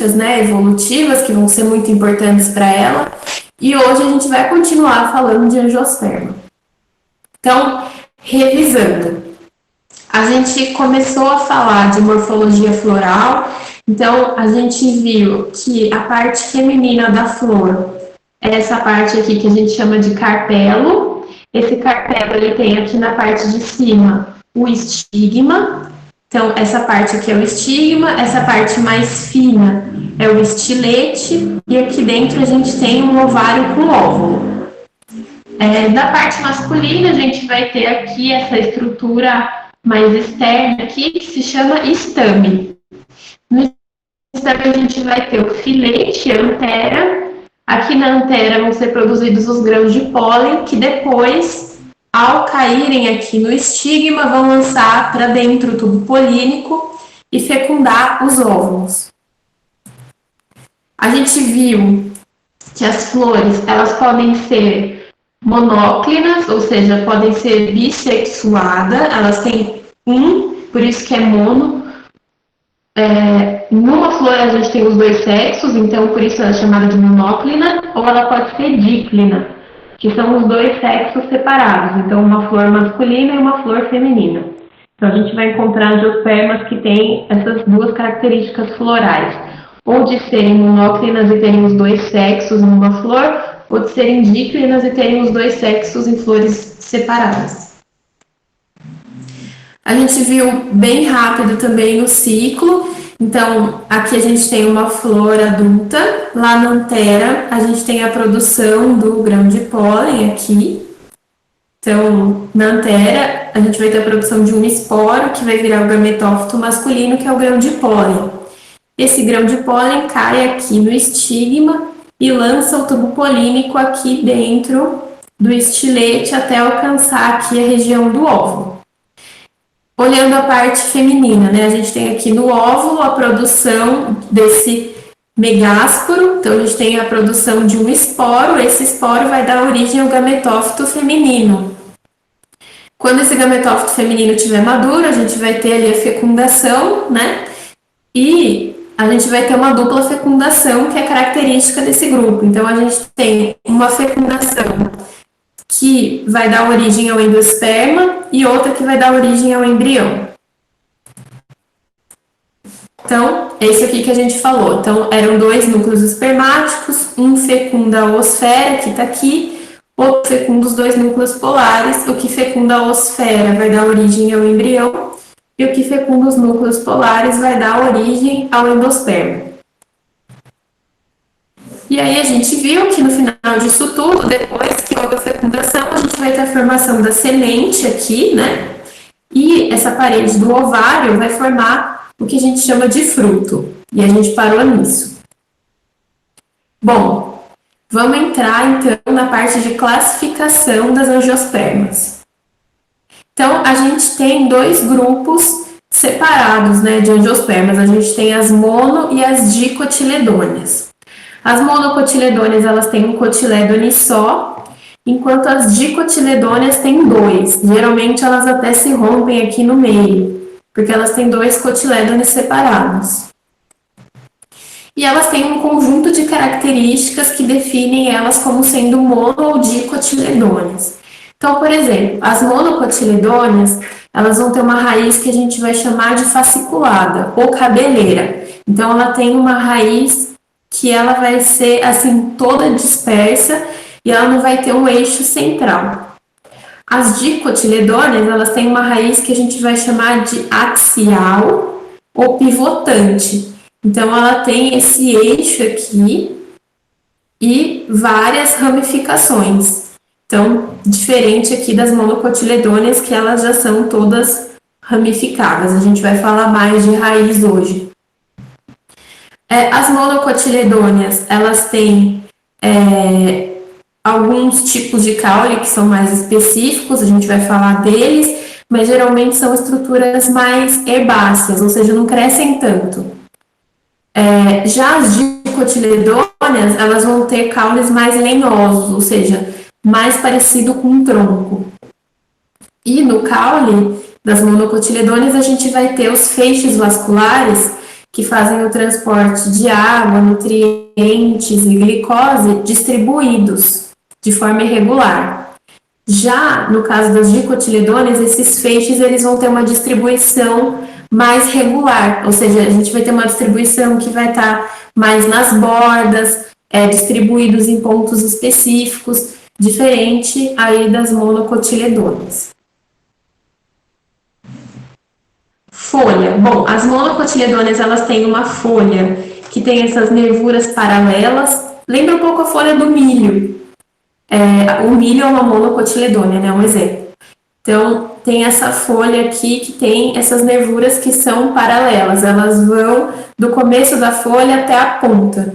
características, né, evolutivas que vão ser muito importantes para ela. E hoje a gente vai continuar falando de angiosperma. Então, revisando, a gente começou a falar de morfologia floral. Então, a gente viu que a parte feminina da flor é essa parte aqui que a gente chama de carpelo. Esse carpelo, ele tem aqui na parte de cima o estigma. Então, essa parte aqui é o estigma, essa parte mais fina é o estilete, e aqui dentro a gente tem um ovário com óvulo. Da parte masculina, a gente vai ter aqui essa estrutura mais externa aqui, que se chama estame. No estame a gente vai ter o filete, a antera. Aqui na antera vão ser produzidos os grãos de pólen, que depois, ao caírem aqui no estigma, vão lançar para dentro o tubo polínico e fecundar os óvulos. A gente viu que as flores, elas podem ser monóclinas, ou seja, podem ser bissexuadas, elas têm por isso que é mono. Numa flor a gente tem os dois sexos, então por isso ela é chamada de monóclina, ou ela pode ser díclina, que são os dois sexos separados, então uma flor masculina e uma flor feminina. Então a gente vai encontrar angiospermas que têm essas duas características florais, ou de serem monóclinas e terem os dois sexos em uma flor, ou de serem díclinas e terem os dois sexos em flores separadas. A gente viu bem rápido também o ciclo. Então, aqui a gente tem uma flor adulta, lá na antera a gente tem a produção do grão de pólen aqui. Então, na antera a gente vai ter a produção de um esporo, que vai virar o gametófito masculino, que é o grão de pólen. Esse grão de pólen cai aqui no estigma e lança o tubo polínico aqui dentro do estilete até alcançar aqui a região do óvulo. Olhando a parte feminina, né? A gente tem aqui no óvulo a produção desse megásporo, então a gente tem a produção de um esporo, esse esporo vai dar origem ao gametófito feminino. Quando esse gametófito feminino estiver maduro, a gente vai ter ali a fecundação, né? E a gente vai ter uma dupla fecundação, que é característica desse grupo. Então, a gente tem uma fecundação que vai dar origem ao endosperma e outra que vai dar origem ao embrião. Então, é isso aqui que a gente falou. Então, eram dois núcleos espermáticos, um fecunda a oosfera, que está aqui, outro fecunda os dois núcleos polares. O que fecunda a oosfera vai dar origem ao embrião, e o que fecunda os núcleos polares vai dar origem ao endosperma. E aí a gente viu que no final disso tudo, depois que houve a fecundação, a gente vai ter a formação da semente aqui, né? E essa parede do ovário vai formar o que a gente chama de fruto. E a gente parou nisso. Bom, vamos entrar então na parte de classificação das angiospermas. Então, a gente tem dois grupos separados, né, de angiospermas. A gente tem as mono e as dicotiledôneas. As monocotiledôneas, elas têm um cotilédone só, enquanto as dicotiledôneas têm dois. Geralmente, elas até se rompem aqui no meio, porque elas têm dois cotilédones separados. E elas têm um conjunto de características que definem elas como sendo mono ou dicotiledôneas. Então, por exemplo, as monocotiledôneas, elas vão ter uma raiz que a gente vai chamar de fasciculada ou cabeleira. Então, ela tem uma raiz que ela vai ser, assim, toda dispersa e ela não vai ter um eixo central. As dicotiledôneas, elas têm uma raiz que a gente vai chamar de axial ou pivotante. Então, ela tem esse eixo aqui e várias ramificações. Então, diferente aqui das monocotiledôneas, que elas já são todas ramificadas. A gente vai falar mais de raiz hoje. As monocotiledôneas, elas têm alguns tipos de caule que são mais específicos, a gente vai falar deles, mas geralmente são estruturas mais herbáceas, ou seja, não crescem tanto. Já as dicotiledôneas, elas vão ter caules mais lenhosos, ou seja, mais parecido com um tronco. E no caule das monocotiledôneas a gente vai ter os feixes vasculares, que fazem o transporte de água, nutrientes e glicose distribuídos de forma irregular. Já no caso das dicotiledôneas, esses feixes eles vão ter uma distribuição mais regular, ou seja, a gente vai ter uma distribuição que vai estar mais nas bordas, distribuídos em pontos específicos, diferente aí das monocotiledôneas. Folha. Bom, as monocotiledôneas, elas têm uma folha que tem essas nervuras paralelas. Lembra um pouco a folha do milho. O milho é uma monocotiledônea, né? Um exemplo. Então, tem essa folha aqui que tem essas nervuras que são paralelas. Elas vão do começo da folha até a ponta.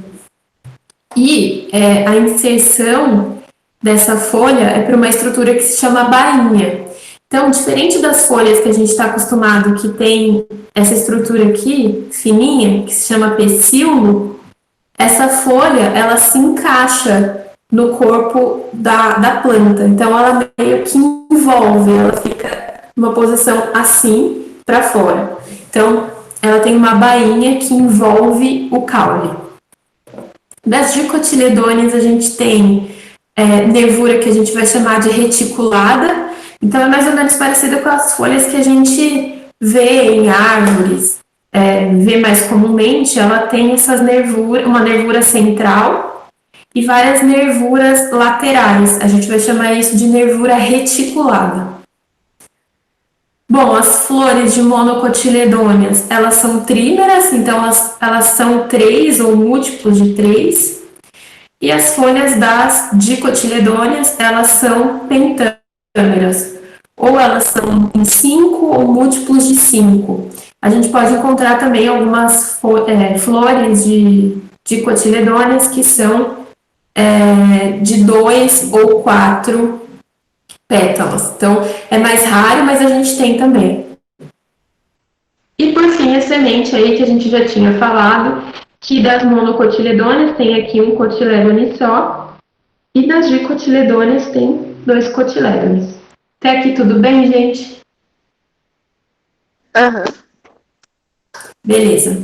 E a inserção dessa folha é para uma estrutura que se chama bainha. Então, diferente das folhas que a gente está acostumado, que tem essa estrutura aqui, fininha, que se chama pecíolo, essa folha, ela se encaixa no corpo da planta. Então, ela meio que envolve, ela fica numa posição assim para fora. Então, ela tem uma bainha que envolve o caule. Das dicotiledôneas, a gente tem nervura que a gente vai chamar de reticulada. Então, é mais ou menos parecida com as folhas que a gente vê em árvores, vê mais comumente. Ela tem essas nervuras, uma nervura central e várias nervuras laterais. A gente vai chamar isso de nervura reticulada. Bom, as flores de monocotiledôneas, elas são trímeras, então elas são 3 ou múltiplos de 3. E as folhas das dicotiledôneas, elas são pentâmeras, ou elas são em 5 ou múltiplos de 5. A gente pode encontrar também algumas flores de dicotiledôneas que são de 2 ou 4 pétalas. Então, é mais raro, mas a gente tem também. E, por fim, a semente aí que a gente já tinha falado, que das monocotiledôneas tem aqui um cotilédone só, e das dicotiledôneas tem 2 cotilédones. Até aqui tudo bem, gente? Aham. Beleza.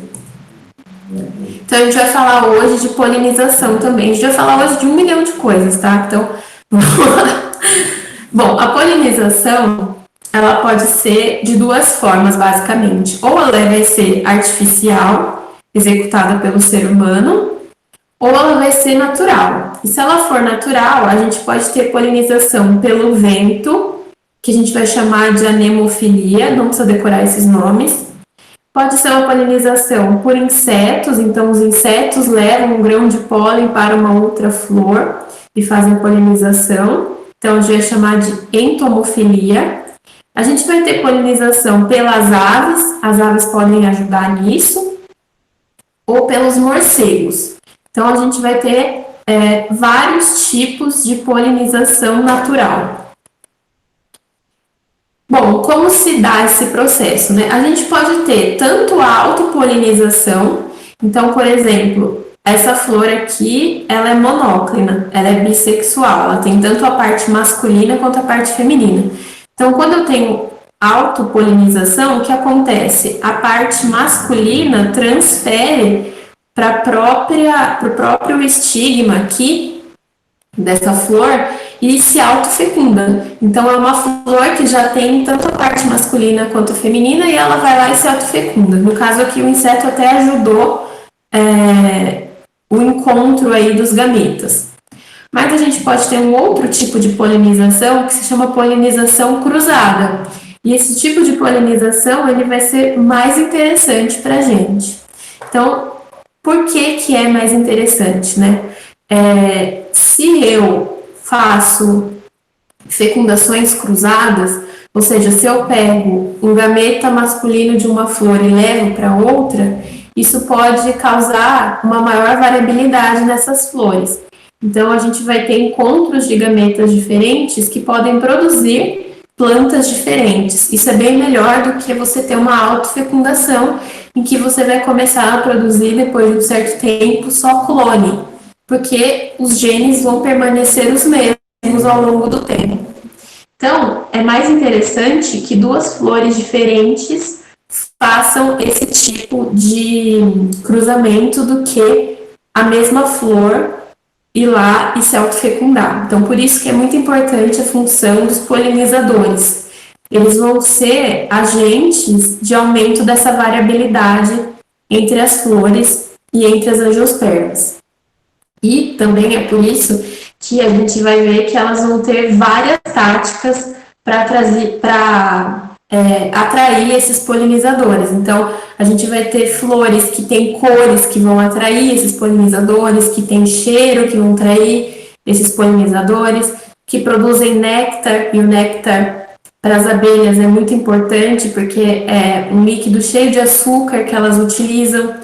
Então, a gente vai falar hoje de polinização também. A gente vai falar hoje de 1 milhão de coisas, tá? Então, bom, a polinização, ela pode ser de 2 formas, basicamente. Ou ela vai ser artificial, executada pelo ser humano, ou ela vai ser natural. E se ela for natural, a gente pode ter polinização pelo vento, que a gente vai chamar de anemofilia, não precisa decorar esses nomes. Pode ser uma polinização por insetos, então os insetos levam um grão de pólen para uma outra flor e fazem polinização. Então a gente vai chamar de entomofilia. A gente vai ter polinização pelas aves, as aves podem ajudar nisso, ou pelos morcegos. Então a gente vai ter vários tipos de polinização natural. Bom, como se dá esse processo, né? A gente pode ter tanto a autopolinização, então, por exemplo, essa flor aqui, ela é monóclina, ela é bissexual, ela tem tanto a parte masculina quanto a parte feminina. Então, quando eu tenho autopolinização, o que acontece? A parte masculina transfere para o próprio estigma aqui dessa flor e se autofecunda. Então, é uma flor que já tem tanto a parte masculina quanto feminina e ela vai lá e se autofecunda. No caso aqui, o inseto até ajudou o encontro aí dos gametas. Mas a gente pode ter um outro tipo de polinização que se chama polinização cruzada. E esse tipo de polinização ele vai ser mais interessante para a gente. Então, por que é mais interessante, né? Se eu faço fecundações cruzadas, ou seja, se eu pego um gameta masculino de uma flor e levo para outra, isso pode causar uma maior variabilidade nessas flores. Então, a gente vai ter encontros de gametas diferentes que podem produzir plantas diferentes. Isso é bem melhor do que você ter uma autofecundação em que você vai começar a produzir, depois de um certo tempo, só clone, porque os genes vão permanecer os mesmos ao longo do tempo. Então, é mais interessante que 2 flores diferentes façam esse tipo de cruzamento do que a mesma flor ir lá e se autofecundar. Então, por isso que é muito importante a função dos polinizadores. Eles vão ser agentes de aumento dessa variabilidade entre as flores e entre as angiospermas. E também é por isso que a gente vai ver que elas vão ter várias táticas para atrair esses polinizadores. Então, a gente vai ter flores que têm cores que vão atrair esses polinizadores, que têm cheiro que vão atrair esses polinizadores, que produzem néctar, e o néctar para as abelhas é muito importante porque é um líquido cheio de açúcar que elas utilizam.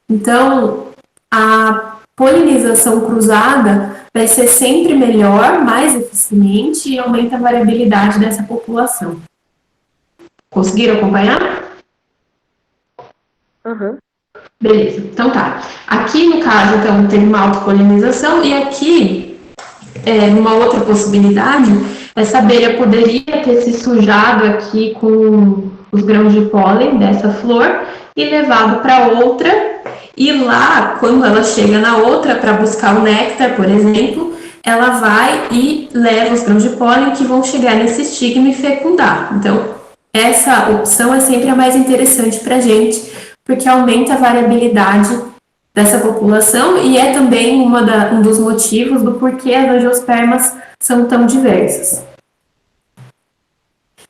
Então, a polinização cruzada vai ser sempre melhor, mais eficiente e aumenta a variabilidade dessa população. Conseguiram acompanhar? Uhum. Beleza, então tá. Aqui, no caso, então, tem uma autopolinização e aqui, numa outra possibilidade, essa abelha poderia ter se sujado aqui com os grãos de pólen dessa flor e levado para outra. E lá, quando ela chega na outra para buscar o néctar, por exemplo, ela vai e leva os grãos de pólen que vão chegar nesse estigma e fecundar. Então, essa opção é sempre a mais interessante para a gente, porque aumenta a variabilidade dessa população e é também um dos motivos do porquê as angiospermas são tão diversas.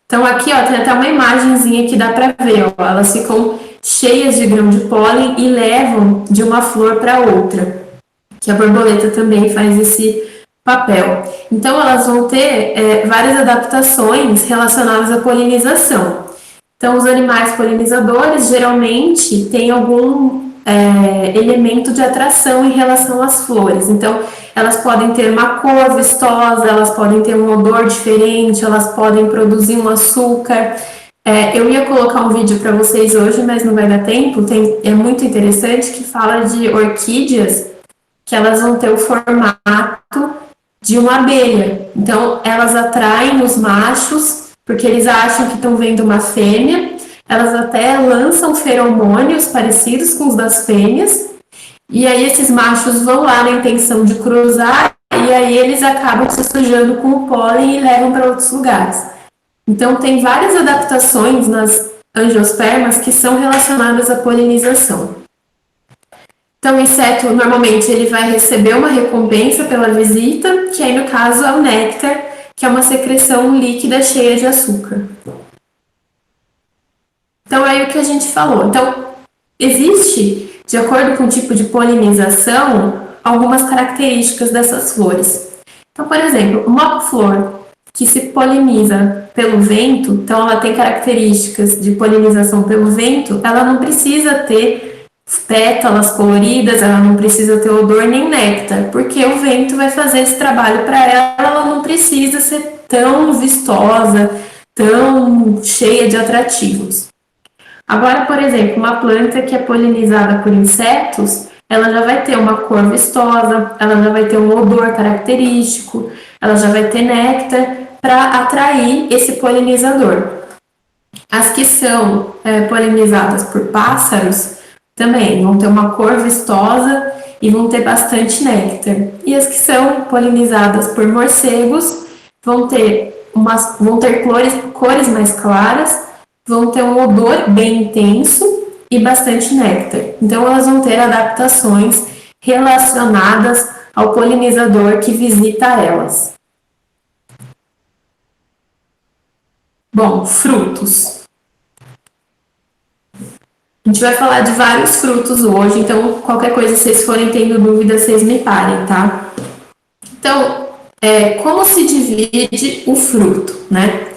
Então, aqui ó, tem até uma imagenzinha que dá para ver, ó, elas ficam cheias de grão de pólen e levam de uma flor para outra, que a borboleta também faz esse papel. Então, elas vão ter várias adaptações relacionadas à polinização. Então, os animais polinizadores geralmente têm algum elemento de atração em relação às flores. Então, elas podem ter uma cor vistosa, elas podem ter um odor diferente, elas podem produzir um açúcar. Eu ia colocar um vídeo para vocês hoje, mas não vai dar tempo. É muito interessante que fala de orquídeas que elas vão ter o formato de uma abelha. Então, elas atraem os machos porque eles acham que estão vendo uma fêmea. Elas até lançam feromônios parecidos com os das fêmeas. E aí esses machos vão lá na intenção de cruzar e aí eles acabam se sujando com o pólen e levam para outros lugares. Então, tem várias adaptações nas angiospermas que são relacionadas à polinização. Então, o inseto, normalmente, ele vai receber uma recompensa pela visita, que aí, no caso, é o néctar, que é uma secreção líquida cheia de açúcar. Então, é aí o que a gente falou. Então, existe, de acordo com o tipo de polinização, algumas características dessas flores. Então, por exemplo, uma flor que se poliniza pelo vento, então ela tem características de polinização pelo vento, ela não precisa ter pétalas coloridas, ela não precisa ter odor nem néctar, porque o vento vai fazer esse trabalho para ela, ela não precisa ser tão vistosa, tão cheia de atrativos. Agora, por exemplo, uma planta que é polinizada por insetos, ela já vai ter uma cor vistosa, ela já vai ter um odor característico, ela já vai ter néctar para atrair esse polinizador. As que são polinizadas por pássaros também vão ter uma cor vistosa e vão ter bastante néctar. E as que são polinizadas por morcegos vão ter cores mais claras, vão ter um odor bem intenso e bastante néctar. Então, elas vão ter adaptações relacionadas ao polinizador que visita elas. Bom, frutos. A gente vai falar de vários frutos hoje, então qualquer coisa, se vocês forem tendo dúvida, vocês me parem, tá? Então, como se divide o fruto, né?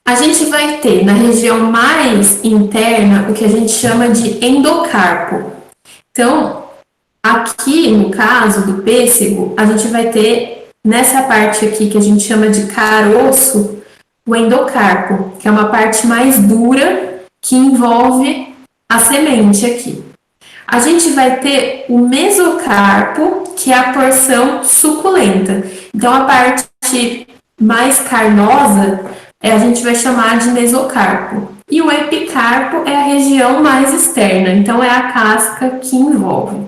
A gente vai ter na região mais interna o que a gente chama de endocarpo. Então, aqui no caso do pêssego, a gente vai ter nessa parte aqui que a gente chama de caroço, o endocarpo, que é uma parte mais dura que envolve a semente aqui. A gente vai ter o mesocarpo, que é a porção suculenta. Então, a parte mais carnosa a gente vai chamar de mesocarpo. E o epicarpo é a região mais externa, então é a casca que envolve.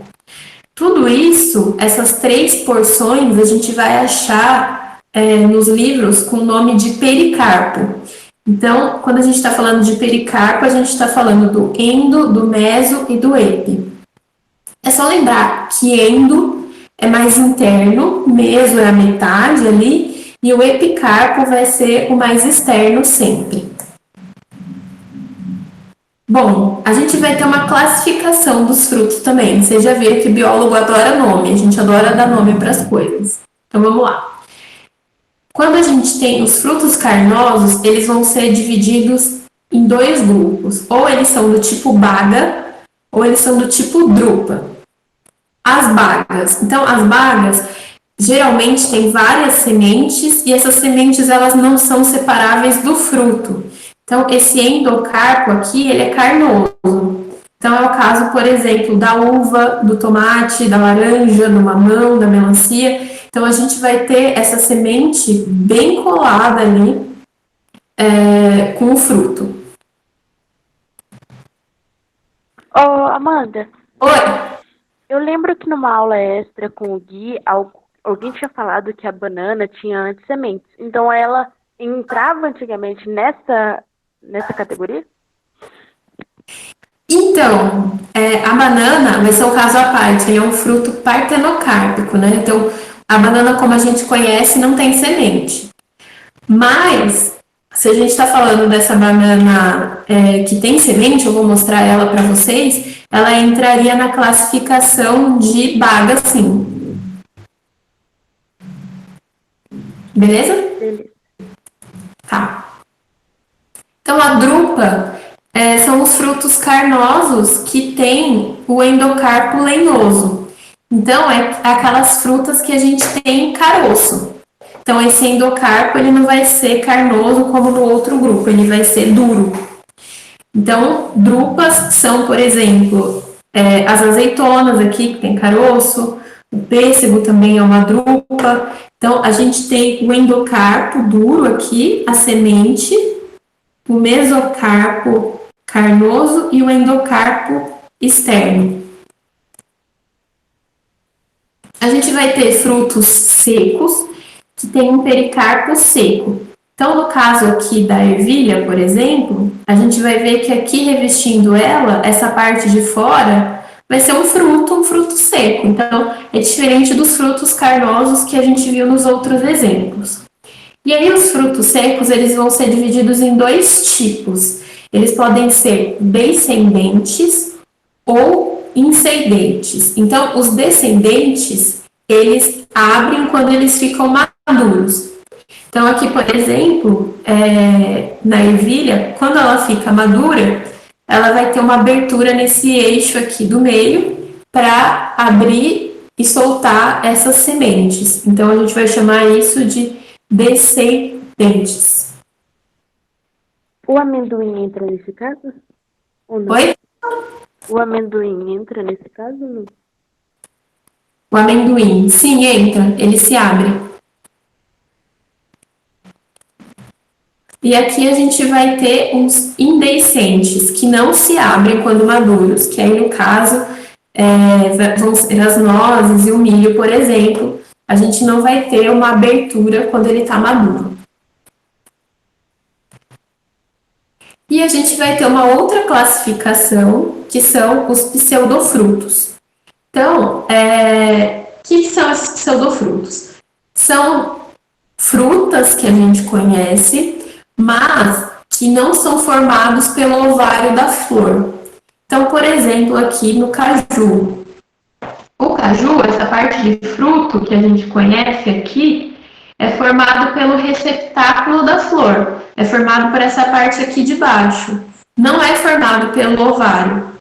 Tudo isso, essas 3 porções, a gente vai achar nos livros com o nome de pericarpo. Então, quando a gente está falando de pericarpo, a gente está falando do endo, do meso e do epi. É só lembrar que endo é mais interno, meso é a metade ali, e o epicarpo vai ser o mais externo sempre. Bom, a gente vai ter uma classificação dos frutos também. Vocês já viram que biólogo adora nome, a gente adora dar nome para as coisas. Então vamos lá. Quando a gente tem os frutos carnosos, eles vão ser divididos em 2 grupos. Ou eles são do tipo baga, ou eles são do tipo drupa. As bagas. Então, as bagas geralmente têm várias sementes e essas sementes elas não são separáveis do fruto. Então, esse endocarpo aqui, ele é carnoso. Então, é o caso, por exemplo, da uva, do tomate, da laranja, do mamão, da melancia. Então, a gente vai ter essa semente bem colada ali com o fruto. Amanda. Oi! Eu lembro que numa aula extra com o Gui, alguém tinha falado que a banana tinha antes sementes. Então, ela entrava antigamente nessa categoria? Então, a banana vai ser um caso à parte, ele é um fruto partenocárpico, né? Então, a banana, como a gente conhece, não tem semente. Mas, se a gente está falando dessa banana que tem semente, eu vou mostrar ela para vocês, ela entraria na classificação de baga, sim. Beleza? Beleza. Tá. Então, a drupa são os frutos carnosos que têm o endocarpo lenhoso. Então, é aquelas frutas que a gente tem caroço. Então, esse endocarpo ele não vai ser carnoso como no outro grupo, ele vai ser duro. Então, drupas são, por exemplo, as azeitonas aqui, que tem caroço, o pêssego também é uma drupa. Então, a gente tem o endocarpo duro aqui, a semente, o mesocarpo carnoso e o endocarpo externo. A gente vai ter frutos secos, que tem um pericarpo seco. Então, no caso aqui da ervilha, por exemplo, a gente vai ver que aqui revestindo ela, essa parte de fora, vai ser um fruto seco. Então, é diferente dos frutos carnosos que a gente viu nos outros exemplos. E aí, os frutos secos, eles vão ser divididos em 2 tipos. Eles podem ser descendentes ou incendentes. Então, os descendentes, eles abrem quando eles ficam maduros. Então, aqui, por exemplo, na ervilha, quando ela fica madura, ela vai ter uma abertura nesse eixo aqui do meio para abrir e soltar essas sementes. Então, a gente vai chamar isso de descendentes. O amendoim entra nesse caso? Ou não? Oi? O amendoim entra nesse caso ou não? O amendoim, sim, entra, ele se abre. E aqui a gente vai ter uns indeiscentes, que não se abrem quando maduros, que aí no caso vão ser as nozes e o milho, por exemplo. A gente não vai ter uma abertura quando ele está maduro. E a gente vai ter uma outra classificação, que são os pseudofrutos. Então, o que são esses pseudofrutos? São frutas que a gente conhece, mas que não são formados pelo ovário da flor. Então, por exemplo, aqui no caju. O caju, essa parte de fruto que a gente conhece aqui, é formado pelo receptáculo da flor. É formado por essa parte aqui de baixo. Não é formado pelo ovário.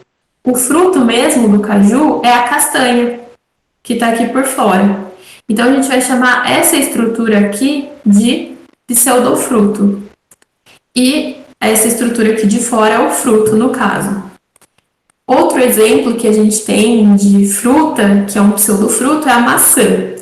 O fruto mesmo do caju é a castanha, que está aqui por fora. Então, a gente vai chamar essa estrutura aqui de pseudofruto. E essa estrutura aqui de fora é o fruto, no caso. Outro exemplo que a gente tem de fruta, que é um pseudofruto, é a maçã.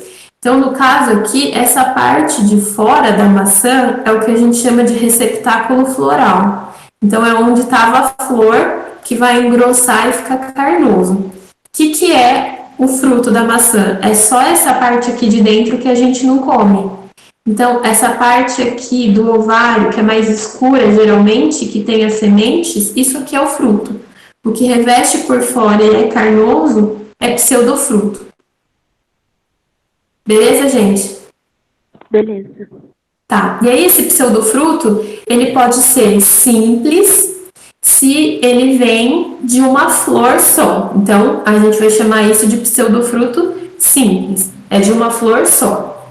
Então, no caso aqui, essa parte de fora da maçã é o que a gente chama de receptáculo floral. Então, é onde estava a flor que vai engrossar e ficar carnoso. O que é o fruto da maçã? É só essa parte aqui de dentro que a gente não come. Então, essa parte aqui do ovário, que é mais escura geralmente, que tem as sementes, isso aqui é o fruto. O que reveste por fora e é carnoso é pseudofruto. Beleza, gente? Beleza. Tá. E aí, esse pseudofruto, ele pode ser simples, se ele vem de uma flor só. Então, a gente vai chamar isso de pseudofruto simples. É de uma flor só.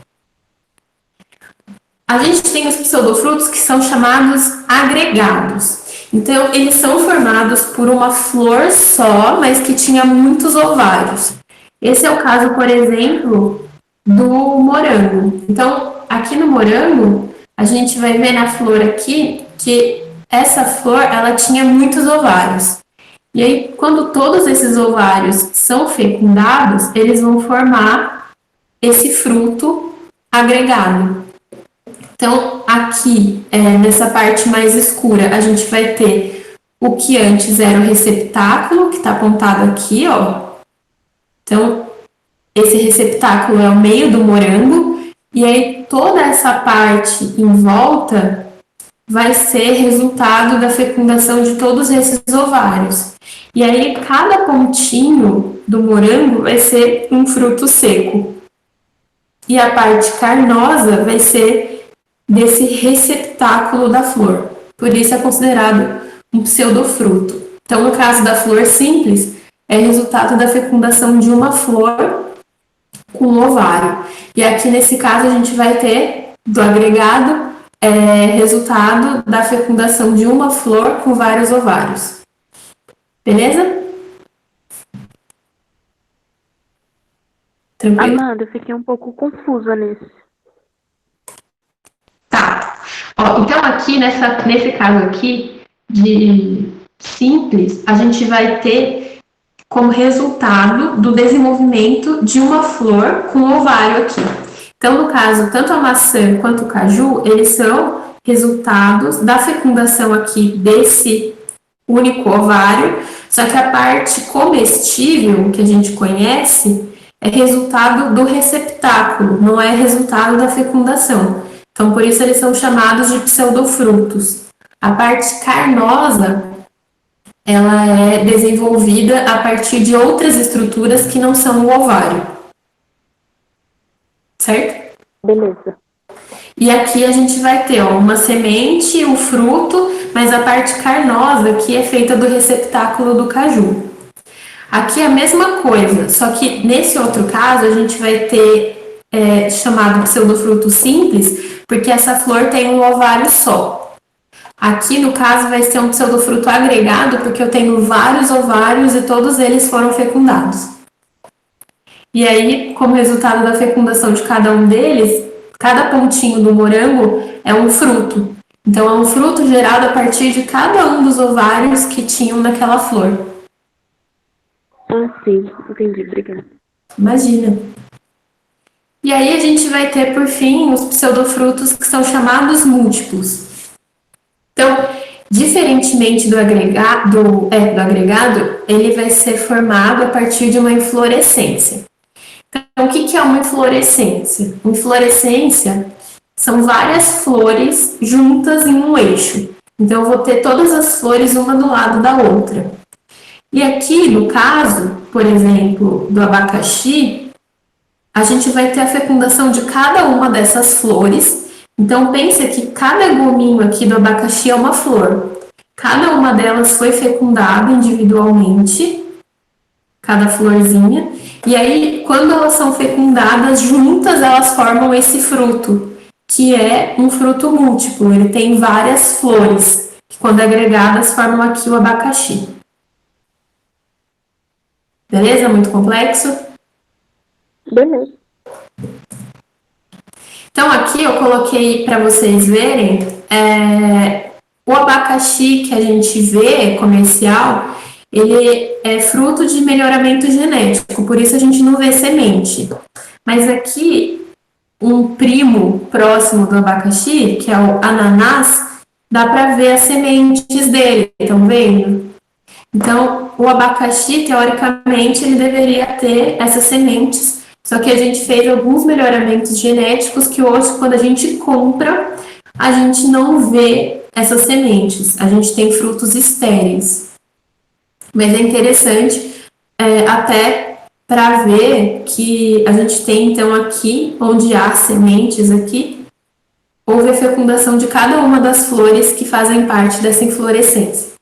A gente tem os pseudofrutos que são chamados agregados. Então, eles são formados por uma flor só, mas que tinha muitos ovários. Esse é o caso, por exemplo, do morango. Então, aqui no morango, a gente vai ver na flor aqui que essa flor, ela tinha muitos ovários. E aí, quando todos esses ovários são fecundados, eles vão formar esse fruto agregado. Então, aqui, nessa parte mais escura, a gente vai ter o que antes era o receptáculo, que está apontado aqui, ó. Então, esse receptáculo é o meio do morango, e aí toda essa parte em volta vai ser resultado da fecundação de todos esses ovários. E aí, cada pontinho do morango vai ser um fruto seco. E a parte carnosa vai ser desse receptáculo da flor. Por isso é considerado um pseudofruto. Então, no caso da flor simples, é resultado da fecundação de uma flor com ovário. E aqui, nesse caso, a gente vai ter, do agregado, resultado da fecundação de uma flor com vários ovários. Beleza? Tranquilo? Amanda, eu fiquei um pouco confusa nisso. Tá. Ó, então, aqui, nesse caso aqui, de simples, a gente vai ter como resultado do desenvolvimento de uma flor com ovário aqui. Então, no caso, tanto a maçã quanto o caju, eles são resultados da fecundação aqui desse único ovário, só que a parte comestível, que a gente conhece, é resultado do receptáculo, não é resultado da fecundação. Então, por isso eles são chamados de pseudofrutos. A parte carnosa, ela é desenvolvida a partir de outras estruturas que não são o ovário. Certo? Beleza. E aqui a gente vai ter uma semente, o fruto, mas a parte carnosa aqui é feita do receptáculo do caju. Aqui é a mesma coisa, só que nesse outro caso a gente vai ter chamado pseudofruto simples, porque essa flor tem um ovário só. Aqui no caso vai ser um pseudofruto agregado, porque eu tenho vários ovários e todos eles foram fecundados. E aí, como resultado da fecundação de cada um deles, cada pontinho do morango é um fruto. Então, é um fruto gerado a partir de cada um dos ovários que tinham naquela flor. Ah, sim. Entendi. Obrigada. Imagina. E aí, a gente vai ter, por fim, os pseudofrutos que são chamados múltiplos. Então, diferentemente do agregado, ele vai ser formado a partir de uma inflorescência. Então, o que é uma inflorescência? Inflorescência são várias flores juntas em um eixo. Então, eu vou ter todas as flores uma do lado da outra. E aqui, no caso, por exemplo, do abacaxi, a gente vai ter a fecundação de cada uma dessas flores. Então, pense que cada gominho aqui do abacaxi é uma flor. Cada uma delas foi fecundada individualmente, cada florzinha. E aí, quando elas são fecundadas juntas, elas formam esse fruto, que é um fruto múltiplo. Ele tem várias flores, que quando agregadas formam aqui o abacaxi. Beleza? Muito complexo? Beleza. Então, aqui eu coloquei para vocês verem o abacaxi que a gente vê comercial, ele é fruto de melhoramento genético, por isso a gente não vê semente. Mas aqui um primo próximo do abacaxi, que é o ananás, dá para ver as sementes dele, estão vendo? Então, o abacaxi, teoricamente, ele deveria ter essas sementes, só que a gente fez alguns melhoramentos genéticos que hoje, quando a gente compra, a gente não vê essas sementes, a gente tem frutos estéreis. Mas é interessante até para ver que a gente tem, então, aqui, onde há sementes aqui, houve a fecundação de cada uma das flores que fazem parte dessa inflorescência.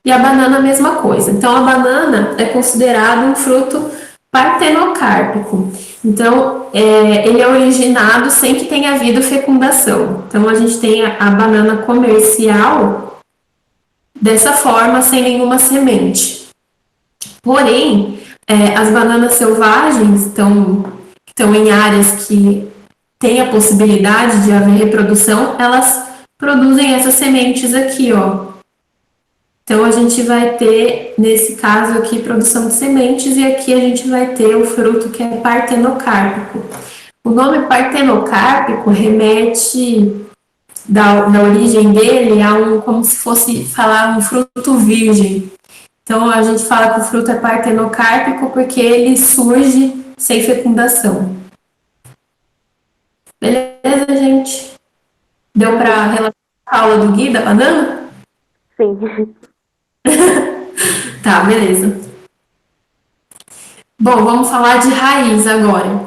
E a banana, a mesma coisa. Então, a banana é considerado um fruto partenocárpico. Então, ele é originado sem que tenha havido fecundação. Então, a gente tem a banana comercial dessa forma, sem nenhuma semente. Porém, as bananas selvagens estão em áreas que tem a possibilidade de haver reprodução, elas produzem essas sementes aqui, ó. Então, a gente vai ter, nesse caso aqui, produção de sementes, e aqui a gente vai ter o fruto que é partenocárpico. O nome partenocárpico remete, da origem dele, a como se fosse falar um fruto virgem. Então, a gente fala que o fruto é partenocárpico porque ele surge sem fecundação. Beleza, gente? Deu para relatar a aula do Gui da banana? Sim. Tá, beleza. Bom, vamos falar de raiz agora.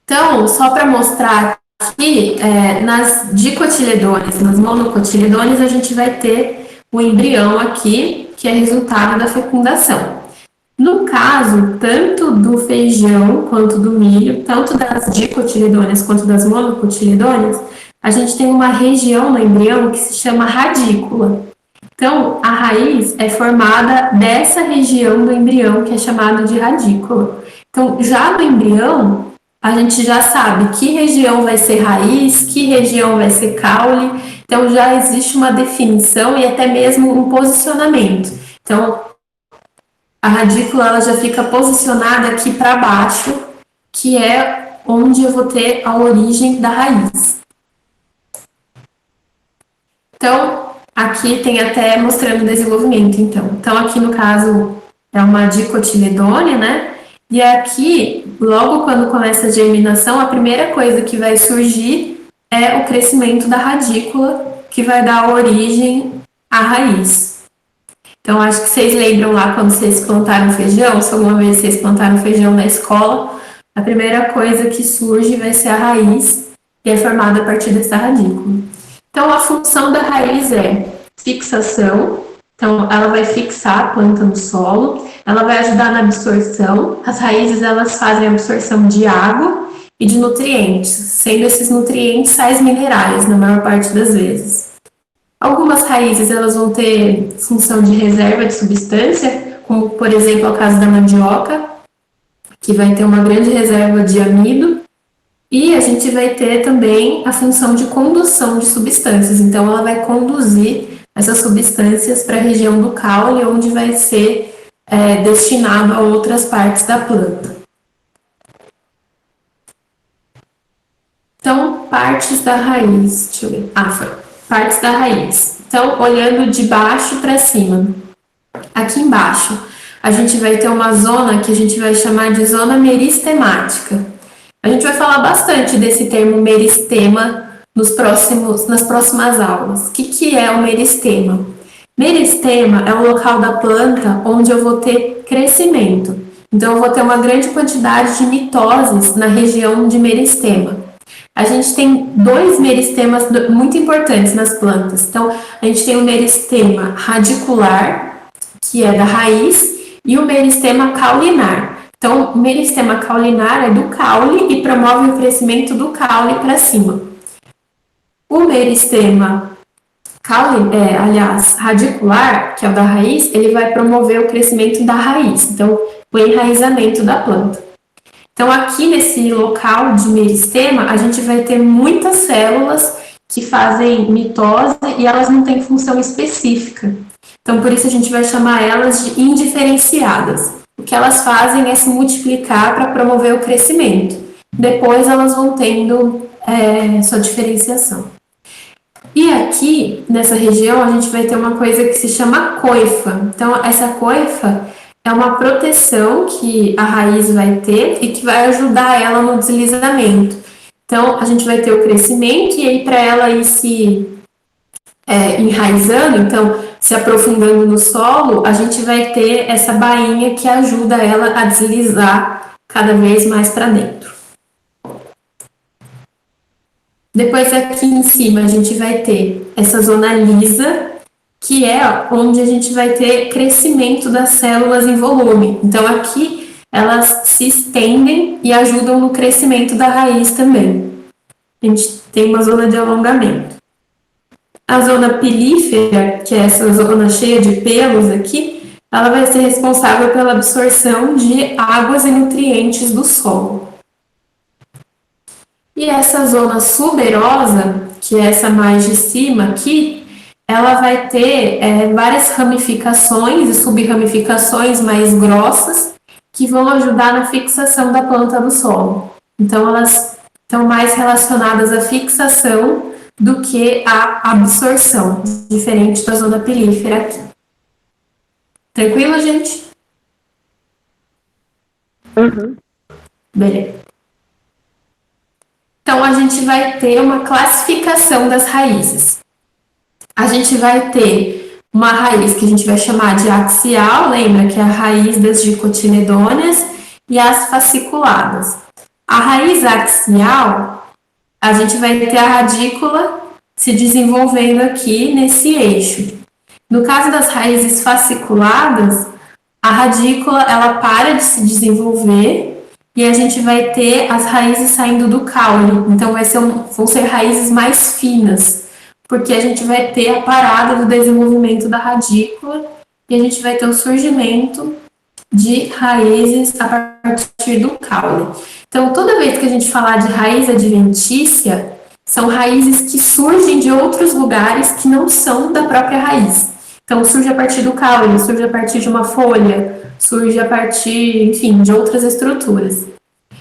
Então, só para mostrar aqui, nas dicotiledôneas, nas monocotiledôneas, a gente vai ter o embrião aqui, que é resultado da fecundação. No caso, tanto do feijão quanto do milho, tanto das dicotiledôneas quanto das monocotiledôneas, a gente tem uma região no embrião que se chama radícula. Então, a raiz é formada dessa região do embrião que é chamada de radícula. Então, já no embrião, a gente já sabe que região vai ser raiz, que região vai ser caule. Então, já existe uma definição e até mesmo um posicionamento. Então, a radícula ela já fica posicionada aqui para baixo, que é onde eu vou ter a origem da raiz. Então, aqui tem até mostrando o desenvolvimento, então aqui no caso é uma dicotiledônea, né? E aqui, logo quando começa a germinação, a primeira coisa que vai surgir é o crescimento da radícula, que vai dar origem à raiz. Então, acho que vocês lembram lá quando vocês plantaram feijão, se alguma vez vocês plantaram feijão na escola, a primeira coisa que surge vai ser a raiz, que é formada a partir dessa radícula. Então, a função da raiz é fixação, então ela vai fixar a planta no solo, ela vai ajudar na absorção, as raízes elas fazem a absorção de água e de nutrientes, sendo esses nutrientes sais minerais, na maior parte das vezes. Algumas raízes elas vão ter função de reserva de substância, como por exemplo é o caso da mandioca, que vai ter uma grande reserva de amido, e a gente vai ter também a função de condução de substâncias, então ela vai conduzir essas substâncias para a região do caule, onde vai ser destinado a outras partes da planta. Então, partes da raiz, deixa eu ver, partes da raiz. Então, olhando de baixo para cima, aqui embaixo, a gente vai ter uma zona que a gente vai chamar de zona meristemática. A gente vai falar bastante desse termo meristema nas próximas aulas. O que é o meristema? Meristema é o local da planta onde eu vou ter crescimento. Então, eu vou ter uma grande quantidade de mitoses na região de meristema. A gente tem dois meristemas muito importantes nas plantas. Então, a gente tem o meristema radicular, que é da raiz, e o meristema caulinar. Então, o meristema caulinar é do caule e promove o crescimento do caule para cima. O meristema radicular, que é o da raiz, ele vai promover o crescimento da raiz, então o enraizamento da planta. Então, aqui nesse local de meristema, a gente vai ter muitas células que fazem mitose e elas não têm função específica. Então, por isso a gente vai chamar elas de indiferenciadas. o que elas fazem é se multiplicar para promover o crescimento. Depois elas vão tendo sua diferenciação. E aqui, nessa região, a gente vai ter uma coisa que se chama coifa. Então, essa coifa é uma proteção que a raiz vai ter e que vai ajudar ela no deslizamento. Então, a gente vai ter o crescimento e aí para ela ir se enraizando, então, se aprofundando no solo, a gente vai ter essa bainha que ajuda ela a deslizar cada vez mais para dentro. Depois aqui em cima a gente vai ter essa zona lisa, que é onde a gente vai ter crescimento das células em volume. Então aqui elas se estendem e ajudam no crescimento da raiz também. A gente tem uma zona de alongamento. A zona pilífera, que é essa zona cheia de pelos aqui, ela vai ser responsável pela absorção de águas e nutrientes do solo. E essa zona suberosa, que é essa mais de cima aqui, ela vai ter várias ramificações e subramificações mais grossas que vão ajudar na fixação da planta no solo. Então, elas estão mais relacionadas à fixação do que à absorção, diferente da zona pilífera aqui. Tranquilo, gente? Uhum. Beleza. Então, a gente vai ter uma classificação das raízes. A gente vai ter uma raiz que a gente vai chamar de axial, lembra que é a raiz das dicotiledôneas, e as fasciculadas. A raiz axial, a gente vai ter a radícula se desenvolvendo aqui nesse eixo. No caso das raízes fasciculadas, a radícula ela para de se desenvolver e a gente vai ter as raízes saindo do caule. Então vão ser raízes mais finas, porque a gente vai ter a parada do desenvolvimento da radícula e a gente vai ter o surgimento de raízes a partir do caule. Então, toda vez que a gente falar de raiz adventícia, são raízes que surgem de outros lugares que não são da própria raiz. Então, surge a partir do caule, surge a partir de uma folha, surge a partir, enfim, de outras estruturas.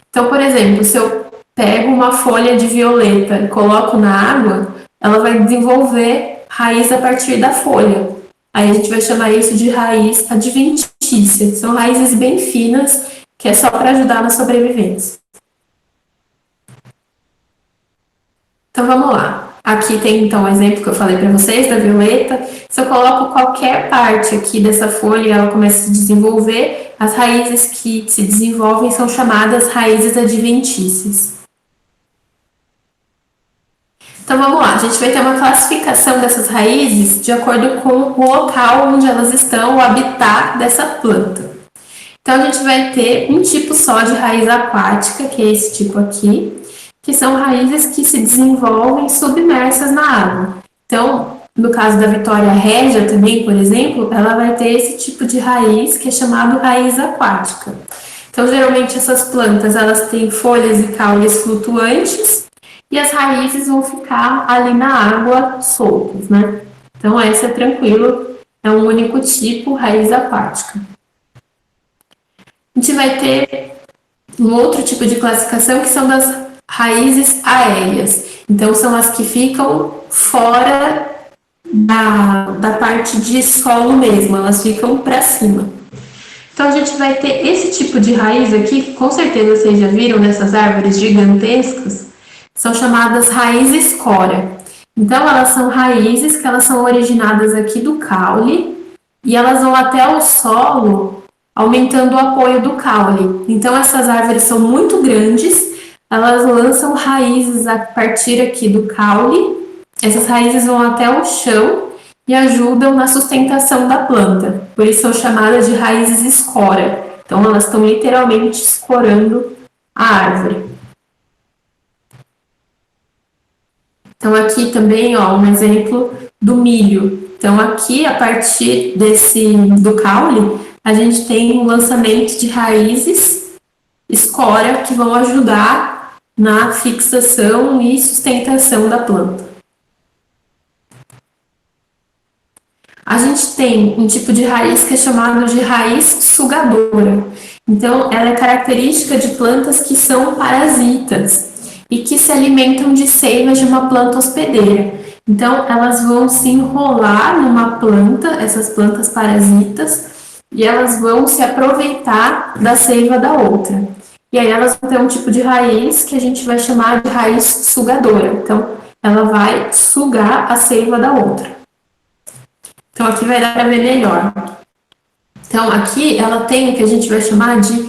Então, por exemplo, se eu pego uma folha de violeta e coloco na água, ela vai desenvolver raiz a partir da folha. Aí a gente vai chamar isso de raiz adventícia. São raízes bem finas, que é só para ajudar na sobrevivência. Então, vamos lá. Aqui tem, então, o exemplo que eu falei para vocês, da violeta. Se eu coloco qualquer parte aqui dessa folha e ela começa a se desenvolver, as raízes que se desenvolvem são chamadas raízes adventícias. Então, vamos lá. A gente vai ter uma classificação dessas raízes de acordo com o local onde elas estão, o habitat dessa planta. Então, a gente vai ter um tipo só de raiz aquática, que é esse tipo aqui, que são raízes que se desenvolvem submersas na água. Então, no caso da Vitória régia também, por exemplo, ela vai ter esse tipo de raiz que é chamado raiz aquática. Então, geralmente essas plantas, elas têm folhas e caules flutuantes e as raízes vão ficar ali na água soltas, né? Então, essa é tranquilo, é um único tipo, raiz aquática. A gente vai ter um outro tipo de classificação que são das raízes aéreas. Então, são as que ficam fora da parte de solo mesmo, elas ficam para cima. Então, a gente vai ter esse tipo de raiz aqui, que com certeza vocês já viram nessas árvores gigantescas, são chamadas raízes cora. Então, elas são raízes que elas são originadas aqui do caule e elas vão até o solo, aumentando o apoio do caule. Então, essas árvores são muito grandes, elas lançam raízes a partir aqui do caule, essas raízes vão até o chão e ajudam na sustentação da planta, por isso são chamadas de raízes escora. Então, elas estão literalmente escorando a árvore. Então, aqui também, ó, um exemplo do milho. Então, aqui, a partir do caule, a gente tem um lançamento de raízes escora que vão ajudar na fixação e sustentação da planta. A gente tem um tipo de raiz que é chamado de raiz sugadora. Então, ela é característica de plantas que são parasitas e que se alimentam de seiva de uma planta hospedeira. Então, elas vão se enrolar numa planta, essas plantas parasitas, e elas vão se aproveitar da seiva da outra. E aí elas vão ter um tipo de raiz que a gente vai chamar de raiz sugadora. Então, ela vai sugar a seiva da outra. Então, aqui vai dar para ver melhor. Então, aqui ela tem o que a gente vai chamar de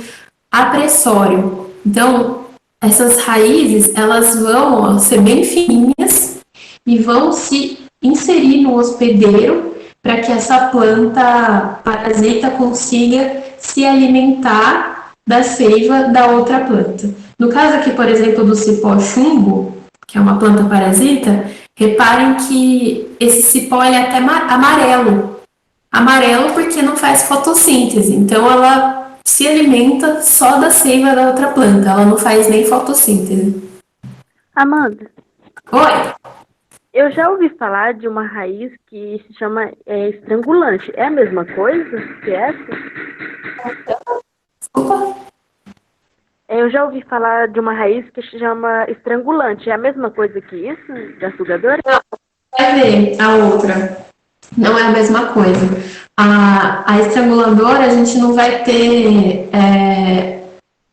apressório. Então, essas raízes, elas vão ser bem fininhas e vão se inserir no hospedeiro para que essa planta parasita consiga se alimentar da seiva da outra planta. No caso aqui, por exemplo, do cipó chumbo, que é uma planta parasita, reparem que esse cipó ele é até amarelo. Amarelo porque não faz fotossíntese, então ela se alimenta só da seiva da outra planta, ela não faz nem fotossíntese. Amanda, Oi? eu já ouvi falar de uma raiz que se chama estrangulante. É a mesma coisa que essa? Desculpa? Eu já ouvi falar de uma raiz que se chama estrangulante. É a mesma coisa que isso, da sugadora? Não, vai ver a outra. Não é a mesma coisa. A estranguladora, a gente não vai ter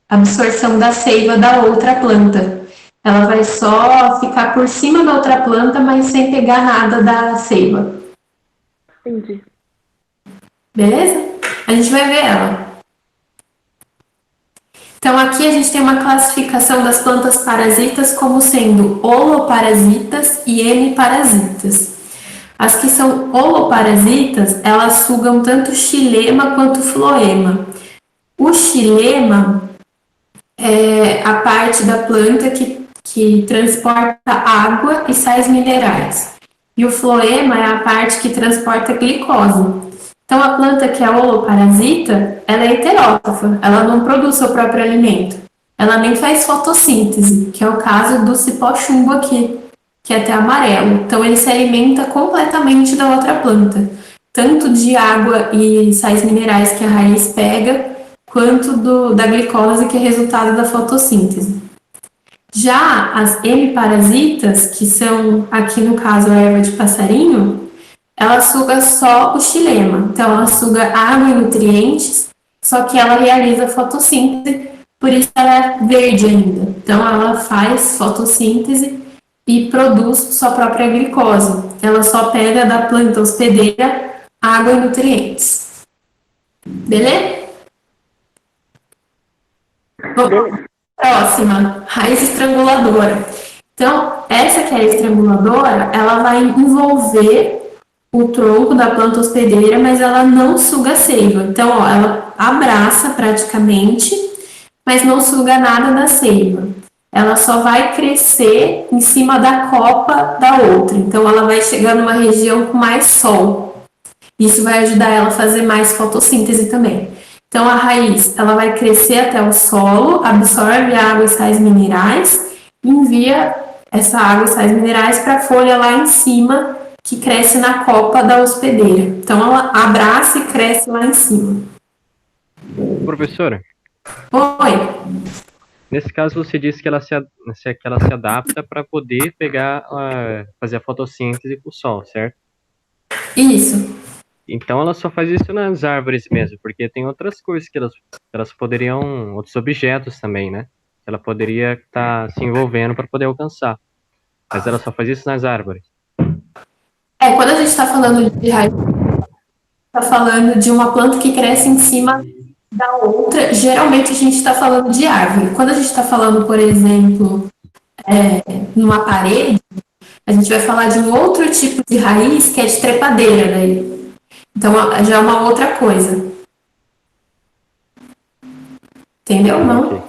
absorção da seiva da outra planta. Ela vai só ficar por cima da outra planta, mas sem pegar nada da seiva. Entendi. Beleza? A gente vai ver ela. Então, aqui a gente tem uma classificação das plantas parasitas como sendo holoparasitas e hemiparasitas. As que são holoparasitas, elas sugam tanto xilema quanto floema. O xilema é a parte da planta que transporta água e sais minerais. E o floema é a parte que transporta glicose. Então, a planta que é holoparasita, ela é heterótrofa, ela não produz seu próprio alimento. Ela nem faz fotossíntese, que é o caso do cipó chumbo aqui, que é até amarelo. Então, ele se alimenta completamente da outra planta, tanto de água e sais minerais que a raiz pega, quanto da glicose, que é resultado da fotossíntese. Já as hemiparasitas, que são, aqui no caso, a erva de passarinho, ela suga só o xilema. Então, ela suga água e nutrientes, só que ela realiza fotossíntese, por isso ela é verde ainda. Então, ela faz fotossíntese e produz sua própria glicose. Ela só pega da planta hospedeira água e nutrientes. Beleza? Bom, próxima, raiz estranguladora. Então, essa que é a estranguladora, ela vai envolver o tronco da planta hospedeira, mas ela não suga a seiva. Então, ó, ela abraça praticamente, mas não suga nada da seiva. Ela só vai crescer em cima da copa da outra. Então, ela vai chegar numa região com mais sol. Isso vai ajudar ela a fazer mais fotossíntese também. Então, a raiz, ela vai crescer até o solo, absorve água e sais minerais, e envia essa água e sais minerais para a folha lá em cima, que cresce na copa da hospedeira. Então, ela abraça e cresce lá em cima. Professora? Oi. Nesse caso, você disse que ela se adapta para poder fazer a fotossíntese com o sol, certo? Isso. Então, ela só faz isso nas árvores mesmo, porque tem outras coisas que elas poderiam, outros objetos também, né? Ela poderia estar se envolvendo para poder alcançar. Mas ela só faz isso nas árvores. Quando a gente está falando de raiz, está falando de uma planta que cresce em cima da outra. Geralmente a gente está falando de árvore. Quando a gente está falando, por exemplo, numa parede, a gente vai falar de um outro tipo de raiz que é de trepadeira daí. Então já é uma outra coisa. Entendeu? Não?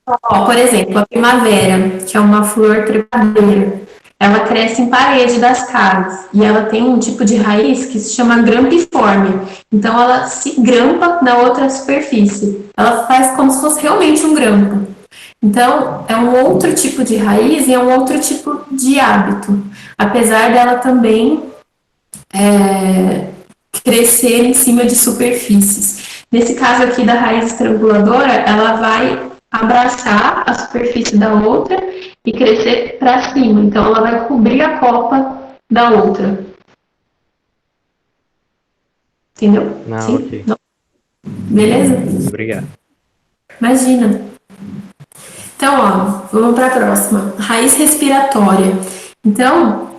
Ó, por exemplo, a primavera, que é uma flor trepadeira, ela cresce em parede das casas e ela tem um tipo de raiz que se chama grampiforme. Então, ela se grampa na outra superfície. Ela faz como se fosse realmente um grampo. Então, é um outro tipo de raiz e é um outro tipo de hábito. Apesar dela também crescer em cima de superfícies. Nesse caso aqui da raiz estranguladora, ela vai abraçar a superfície da outra e crescer para cima. Então, ela vai cobrir a copa da outra. Entendeu? Não, Sim? ok. Não. Beleza? Obrigado. Imagina. Então, ó, vamos para a próxima. Raiz respiratória. Então,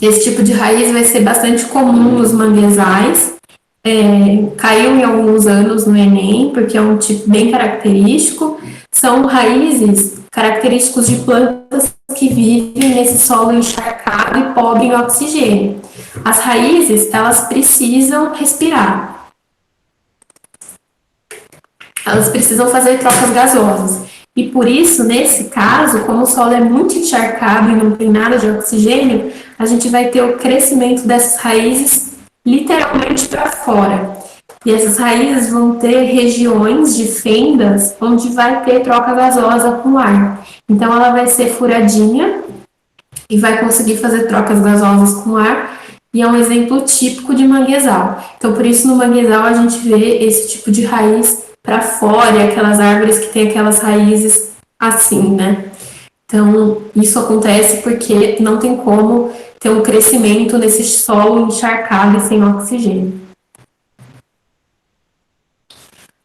esse tipo de raiz vai ser bastante comum nos manguezais. Caiu em alguns anos no Enem, porque é um tipo bem característico. São raízes característicos de plantas que vivem nesse solo encharcado e pobre em oxigênio. As raízes, elas precisam respirar. Elas precisam fazer trocas gasosas. E por isso, nesse caso, como o solo é muito encharcado e não tem nada de oxigênio, a gente vai ter o crescimento dessas raízes literalmente para fora. E essas raízes vão ter regiões de fendas onde vai ter troca gasosa com o ar. Então, ela vai ser furadinha e vai conseguir fazer trocas gasosas com o ar. E é um exemplo típico de manguezal. Então, por isso, no manguezal, a gente vê esse tipo de raiz para fora, aquelas árvores que têm aquelas raízes assim, né? Então, isso acontece porque não tem como ter um crescimento nesse solo encharcado e sem oxigênio.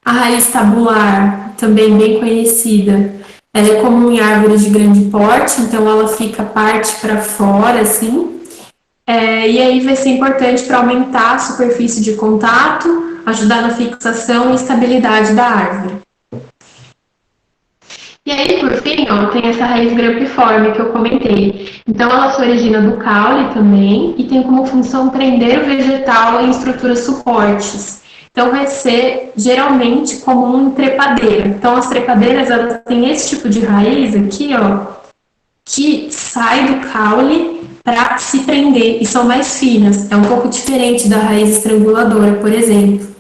A raiz tabular, também bem conhecida, ela é comum em árvores de grande porte, então ela fica parte para fora, assim. E aí vai ser importante para aumentar a superfície de contato, ajudar na fixação e estabilidade da árvore. E aí, por fim, ó, tem essa raiz grampiforme que eu comentei. Então, ela se origina do caule também e tem como função prender o vegetal em estruturas suportes. Então, vai ser geralmente comum em trepadeira. Então, as trepadeiras, elas têm esse tipo de raiz aqui, ó, que sai do caule para se prender e são mais finas. É um pouco diferente da raiz estranguladora, por exemplo.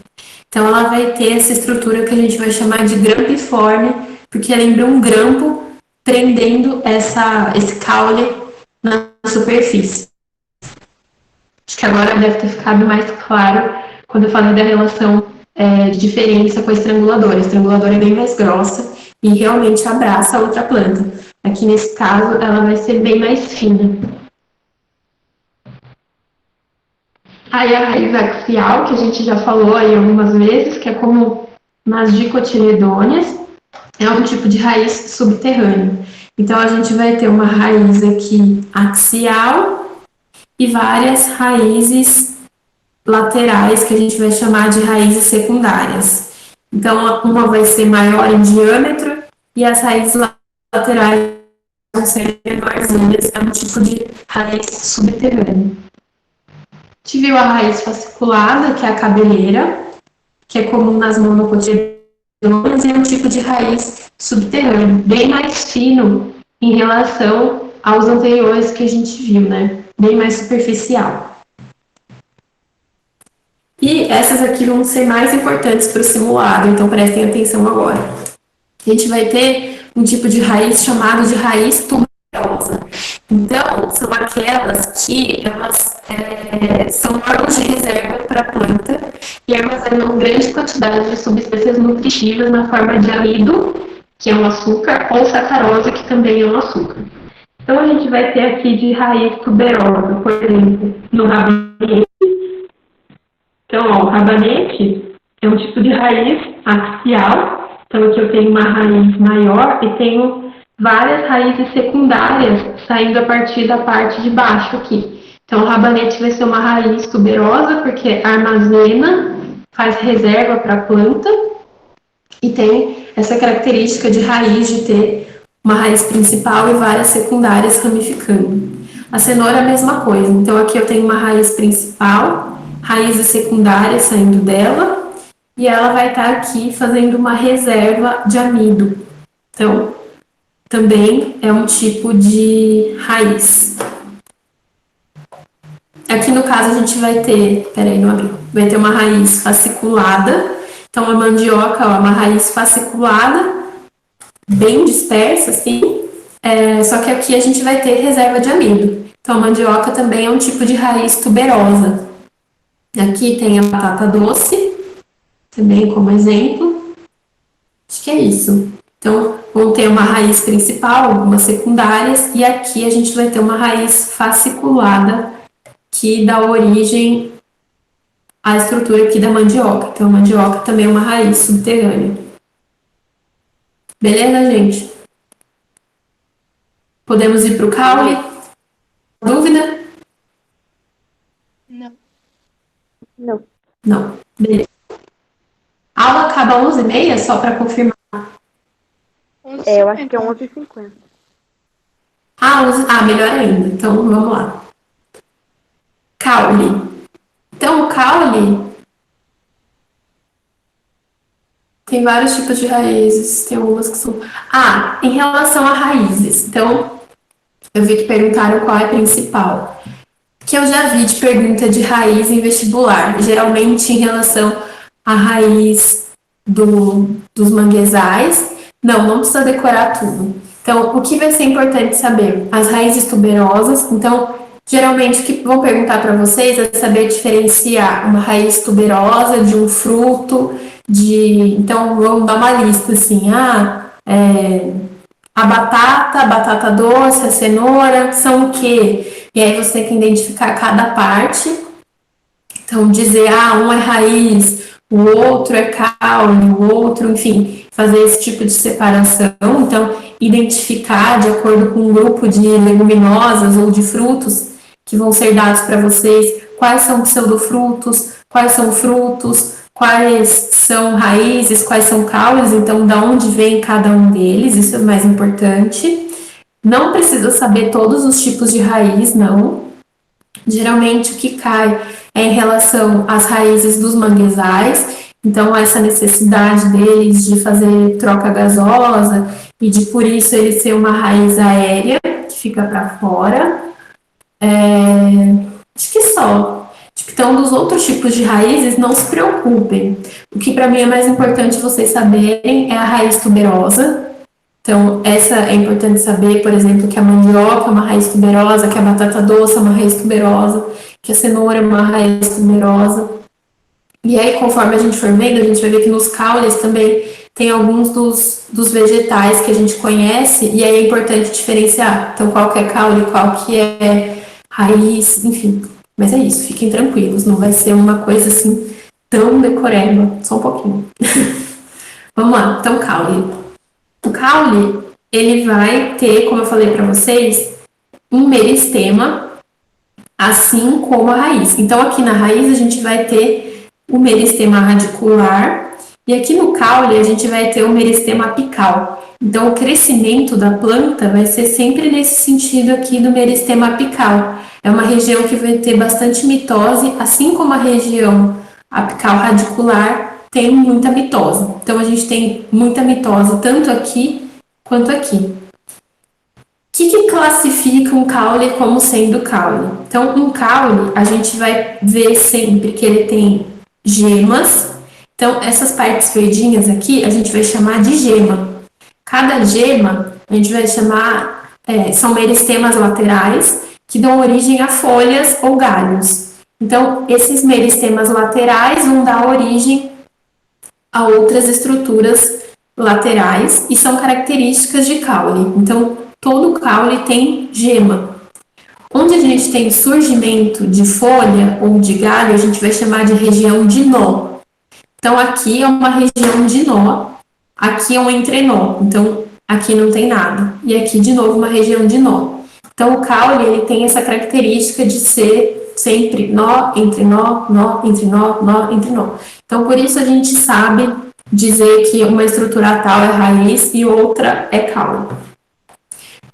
Então, ela vai ter essa estrutura que a gente vai chamar de grampiforme, porque lembra um grampo prendendo esse caule na superfície. Acho que agora deve ter ficado mais claro quando eu falei da relação de diferença com a estranguladora. A estranguladora é bem mais grossa e realmente abraça a outra planta. Aqui nesse caso, ela vai ser bem mais fina. Aí a raiz axial, que a gente já falou aí algumas vezes, que é como nas dicotiledôneas, é um tipo de raiz subterrânea. Então, a gente vai ter uma raiz aqui axial e várias raízes laterais, que a gente vai chamar de raízes secundárias. Então, uma vai ser maior em diâmetro e as raízes laterais vão ser menorzinhas, é um tipo de raiz subterrânea. A gente viu a raiz fasciculada, que é a cabeleira, que é comum nas monocotiledôneas, e é um tipo de raiz subterrânea, bem mais fino em relação aos anteriores que a gente viu, né? Bem mais superficial. E essas aqui vão ser mais importantes para o simulado, então prestem atenção agora. A gente vai ter um tipo de raiz chamado de raiz tuberosa. Então, são aquelas que elas são órgãos de reserva para a planta e armazenam grande quantidade de substâncias nutritivas na forma de amido, que é um açúcar, ou sacarose, que também é um açúcar. Então, a gente vai ter aqui de raiz tuberosa, por exemplo, no rabanete. Então, ó, o rabanete é um tipo de raiz axial. Então, aqui eu tenho uma raiz maior e tenho várias raízes secundárias saindo a partir da parte de baixo aqui. Então, o rabanete vai ser uma raiz tuberosa, porque armazena, faz reserva para a planta e tem essa característica de raiz de ter uma raiz principal e várias secundárias ramificando. A cenoura é a mesma coisa. Então, aqui eu tenho uma raiz principal, raízes secundárias saindo dela, e ela vai estar aqui fazendo uma reserva de amido. Então, também é um tipo de raiz. Aqui no caso a gente vai ter, não abriu, vai ter uma raiz fasciculada. Então a mandioca, ó, uma raiz fasciculada, bem dispersa, assim. Só que aqui a gente vai ter reserva de amido. Então a mandioca também é um tipo de raiz tuberosa. Aqui tem a batata doce, também como exemplo. Acho que é isso. Então, vão ter uma raiz principal, algumas secundárias, e aqui a gente vai ter uma raiz fasciculada, que dá origem à estrutura aqui da mandioca. Então, a mandioca também é uma raiz subterrânea. Beleza, gente? Podemos ir para o caule? Dúvida? Não. Não. Não. Beleza. A aula acaba às 11h30, só para confirmar. Eu acho que é 11h50. Melhor ainda. Então, vamos lá. Caule. Então, o caule tem vários tipos de raízes. Tem algumas que são... em relação a raízes. Então, eu vi que perguntaram qual é a principal. Que eu já vi de pergunta de raiz em vestibular. Geralmente, em relação à raiz dos manguezais. Não precisa decorar tudo. Então, o que vai ser importante saber? As raízes tuberosas. Então, geralmente, o que vão perguntar para vocês é saber diferenciar uma raiz tuberosa de um fruto, Então, vamos dar uma lista, assim, a batata doce, a cenoura, são o quê? E aí você tem que identificar cada parte. Então, dizer, um é raiz, o outro é caule, o outro, enfim, fazer esse tipo de separação. Então, identificar de acordo com um grupo de leguminosas ou de frutos que vão ser dados para vocês, quais são pseudofrutos, quais são frutos, quais são raízes, quais são caules, então, da onde vem cada um deles, isso é o mais importante. Não precisa saber todos os tipos de raiz, não. Geralmente, o que cai é em relação às raízes dos manguezais, então essa necessidade deles de fazer troca gasosa e de, por isso, ele ser uma raiz aérea, que fica para fora. Acho que só. Então, dos outros tipos de raízes, não se preocupem. O que para mim é mais importante vocês saberem é a raiz tuberosa. Então, essa é importante saber, por exemplo, que a mandioca é uma raiz tuberosa, que a batata doce é uma raiz tuberosa, que a cenoura é uma raiz tuberosa. E aí, conforme a gente for vendo, a gente vai ver que nos caules também tem alguns dos vegetais que a gente conhece, e aí é importante diferenciar. Então, qual que é caule, qual que é raiz, enfim. Mas é isso, fiquem tranquilos, não vai ser uma coisa assim tão decoreba, só um pouquinho. Vamos lá, então caule. O caule, ele vai ter, como eu falei para vocês, um meristema, assim como a raiz. Então, aqui na raiz, a gente vai ter o meristema radicular, e aqui no caule, a gente vai ter o meristema apical. Então, o crescimento da planta vai ser sempre nesse sentido aqui do meristema apical. É uma região que vai ter bastante mitose, assim como a região apical radicular tem muita mitose. Então, a gente tem muita mitose tanto aqui quanto aqui. O que classifica um caule como sendo caule? Então, um caule, a gente vai ver sempre que ele tem gemas. Então, essas partes verdinhas aqui, a gente vai chamar de gema. Cada gema, a gente vai chamar, são meristemas laterais, que dão origem a folhas ou galhos. Então, esses meristemas laterais vão dar origem a outras estruturas laterais e são características de caule. Então, todo caule tem gema. Onde a gente tem surgimento de folha ou de galho, a gente vai chamar de região de nó. Então, aqui é uma região de nó, aqui é um entrenó. Então, aqui não tem nada. E aqui, de novo, uma região de nó. Então, o caule, ele tem essa característica de ser sempre nó, entre nó, entre nó, entre nó. Então, por isso a gente sabe dizer que uma estrutura tal é raiz e outra é caule.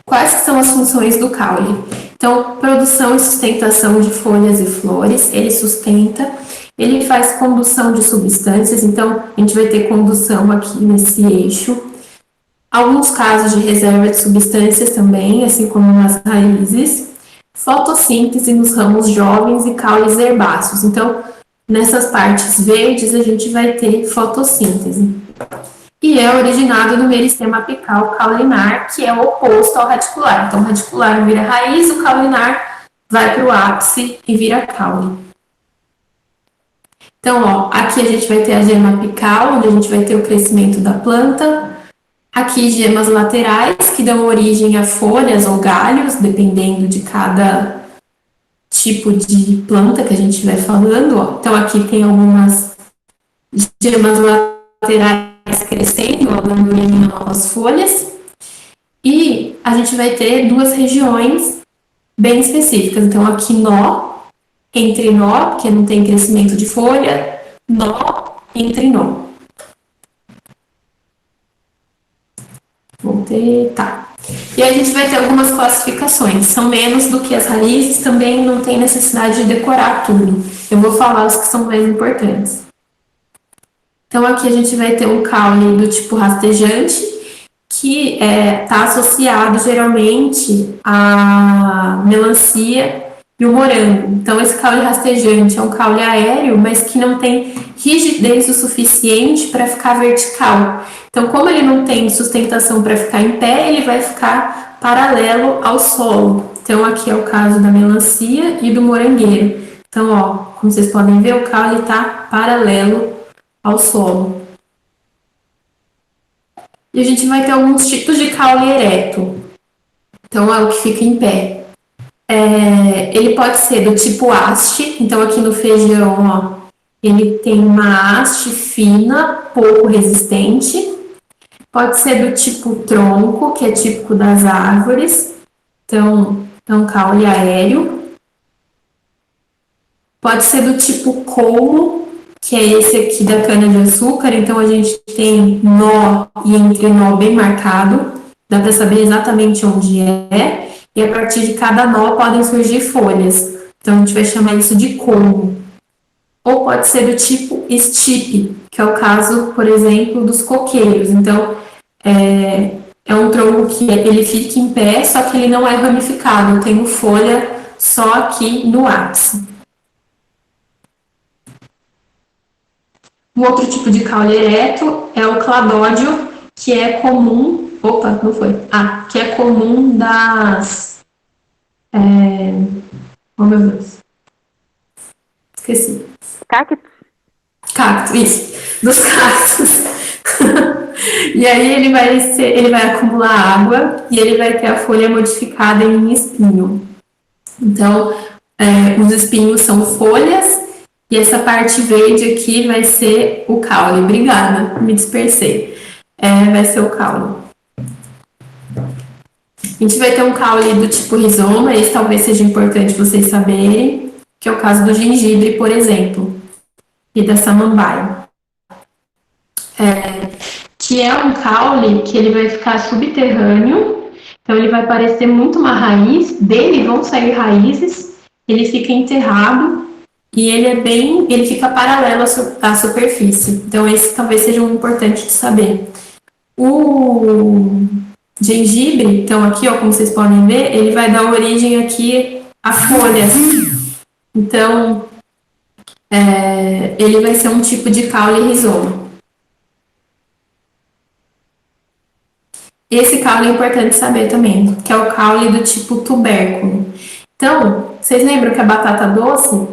Quais são as funções do caule? Então, produção e sustentação de folhas e flores, ele sustenta, ele faz condução de substâncias, então a gente vai ter condução aqui nesse eixo. Alguns casos de reserva de substâncias também, assim como nas raízes. Fotossíntese nos ramos jovens e caules herbáceos. Então, nessas partes verdes, a gente vai ter fotossíntese. E é originado do meristema apical caulinar, que é o oposto ao radicular. Então, o radicular vira raiz, o caulinar vai para o ápice e vira caule. Então, ó, aqui a gente vai ter a gema apical, onde a gente vai ter o crescimento da planta. Aqui, gemas laterais, que dão origem a folhas ou galhos, dependendo de cada tipo de planta que a gente estiver falando. Ó. Então, aqui tem algumas gemas laterais crescendo, ó, dando origem a novas folhas. E a gente vai ter duas regiões bem específicas. Então, aqui nó, entre nó, porque não tem crescimento de folha, nó, entre nó. Tá. E aí a gente vai ter algumas classificações, são menos do que as raízes, também não tem necessidade de decorar tudo. Eu vou falar os que são mais importantes. Então aqui a gente vai ter um caule do tipo rastejante, que está associado geralmente à melancia e o morango. Então esse caule rastejante é um caule aéreo, mas que não tem rigidez o suficiente para ficar vertical. Então, como ele não tem sustentação para ficar em pé, ele vai ficar paralelo ao solo. Então, aqui é o caso da melancia e do morangueiro. Então, ó, como vocês podem ver, o caule está paralelo ao solo. E a gente vai ter alguns tipos de caule ereto. Então, é o que fica em pé. Ele pode ser do tipo haste. Então, aqui no feijão, ó, ele tem uma haste fina, pouco resistente. Pode ser do tipo tronco, que é típico das árvores. Então, é um caule aéreo. Pode ser do tipo colmo, que é esse aqui da cana-de-açúcar. Então, a gente tem nó e entrenó bem marcado. Dá para saber exatamente onde é. E a partir de cada nó podem surgir folhas. Então, a gente vai chamar isso de colmo. Ou pode ser do tipo estipe, que é o caso, por exemplo, dos coqueiros. Então, é um tronco que ele fica em pé, só que ele não é ramificado. Eu tenho folha só aqui no ápice. Um outro tipo de caule ereto é o cladódio, que é comum... Opa, não foi. Que é comum das... Oh, meu Deus. Esqueci. Cactos, isso. Dos cactos. E aí ele vai acumular água e ele vai ter a folha modificada em espinho. Então, os espinhos são folhas e essa parte verde aqui vai ser o caule. Obrigada, me dispersei. Vai ser o caule. A gente vai ter um caule do tipo rizoma, esse talvez seja importante vocês saberem, que é o caso do gengibre, por exemplo, e da samambaia. Que é um caule que ele vai ficar subterrâneo, então ele vai parecer muito uma raiz, dele vão sair raízes, ele fica enterrado e ele fica paralelo à superfície. Então esse talvez seja um importante de saber. O gengibre, então aqui, ó, como vocês podem ver, ele vai dar origem aqui a folhas. Então, ele vai ser um tipo de caule rizoma. Esse caule é importante saber também, que é o caule do tipo tubérculo. Então, vocês lembram que a batata doce,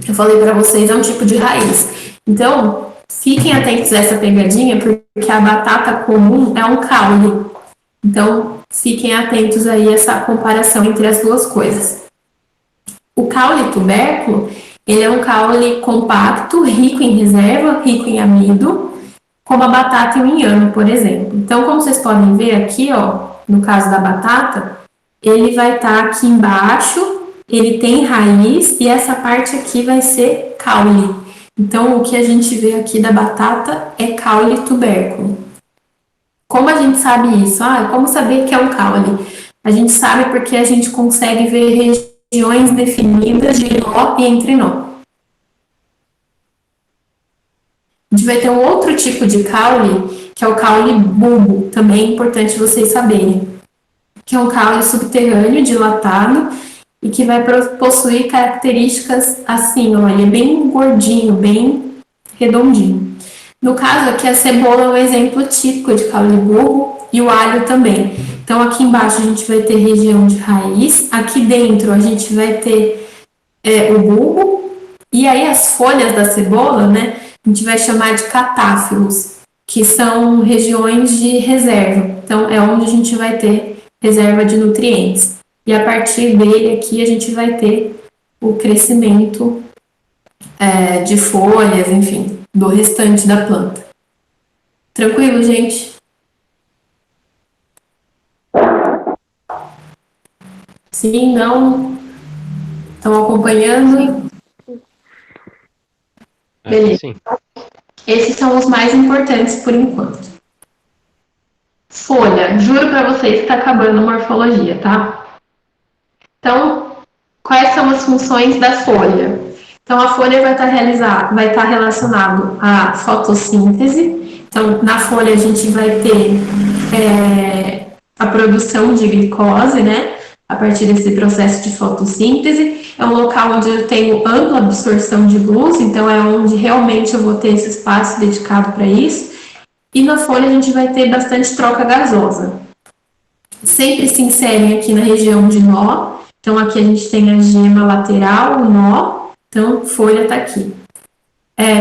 eu falei para vocês, é um tipo de raiz. Então, fiquem atentos a essa pegadinha, porque a batata comum é um caule. Então, fiquem atentos aí a essa comparação entre as duas coisas. O caule tubérculo, ele é um caule compacto, rico em reserva, rico em amido, como a batata e o inhame, por exemplo. Então, como vocês podem ver aqui, ó, no caso da batata, ele vai estar aqui embaixo, ele tem raiz e essa parte aqui vai ser caule. Então, o que a gente vê aqui da batata é caule tubérculo. Como a gente sabe isso? Como saber que é um caule? A gente sabe porque a gente consegue ver regiões definidas de nó e entrenó. A gente vai ter um outro tipo de caule, que é o caule bulbo, também é importante vocês saberem, que é um caule subterrâneo, dilatado, e que vai possuir características assim, ó, ele é bem gordinho, bem redondinho. No caso aqui, a cebola é um exemplo típico de caule bulbo, e o alho também. Então, aqui embaixo a gente vai ter região de raiz, aqui dentro a gente vai ter o bulbo, E aí as folhas da cebola, né, a gente vai chamar de catáfilos, que são regiões de reserva. Então, é onde a gente vai ter reserva de nutrientes. E a partir dele aqui, a gente vai ter o crescimento de folhas, enfim, do restante da planta. Tranquilo, gente? Sim, não? Estão acompanhando? Beleza. Sim. Esses são os mais importantes por enquanto. Folha, juro para vocês que está acabando a morfologia, tá? Então, quais são as funções da folha? Então, a folha vai estar relacionado à fotossíntese. Então, na folha a gente vai ter a produção de glicose, né? A partir desse processo de fotossíntese. É um local onde eu tenho ampla absorção de luz, então é onde realmente eu vou ter esse espaço dedicado para isso. E na folha a gente vai ter bastante troca gasosa. Sempre se inserem aqui na região de nó. Então, aqui a gente tem a gema lateral, o nó. Então, folha está aqui.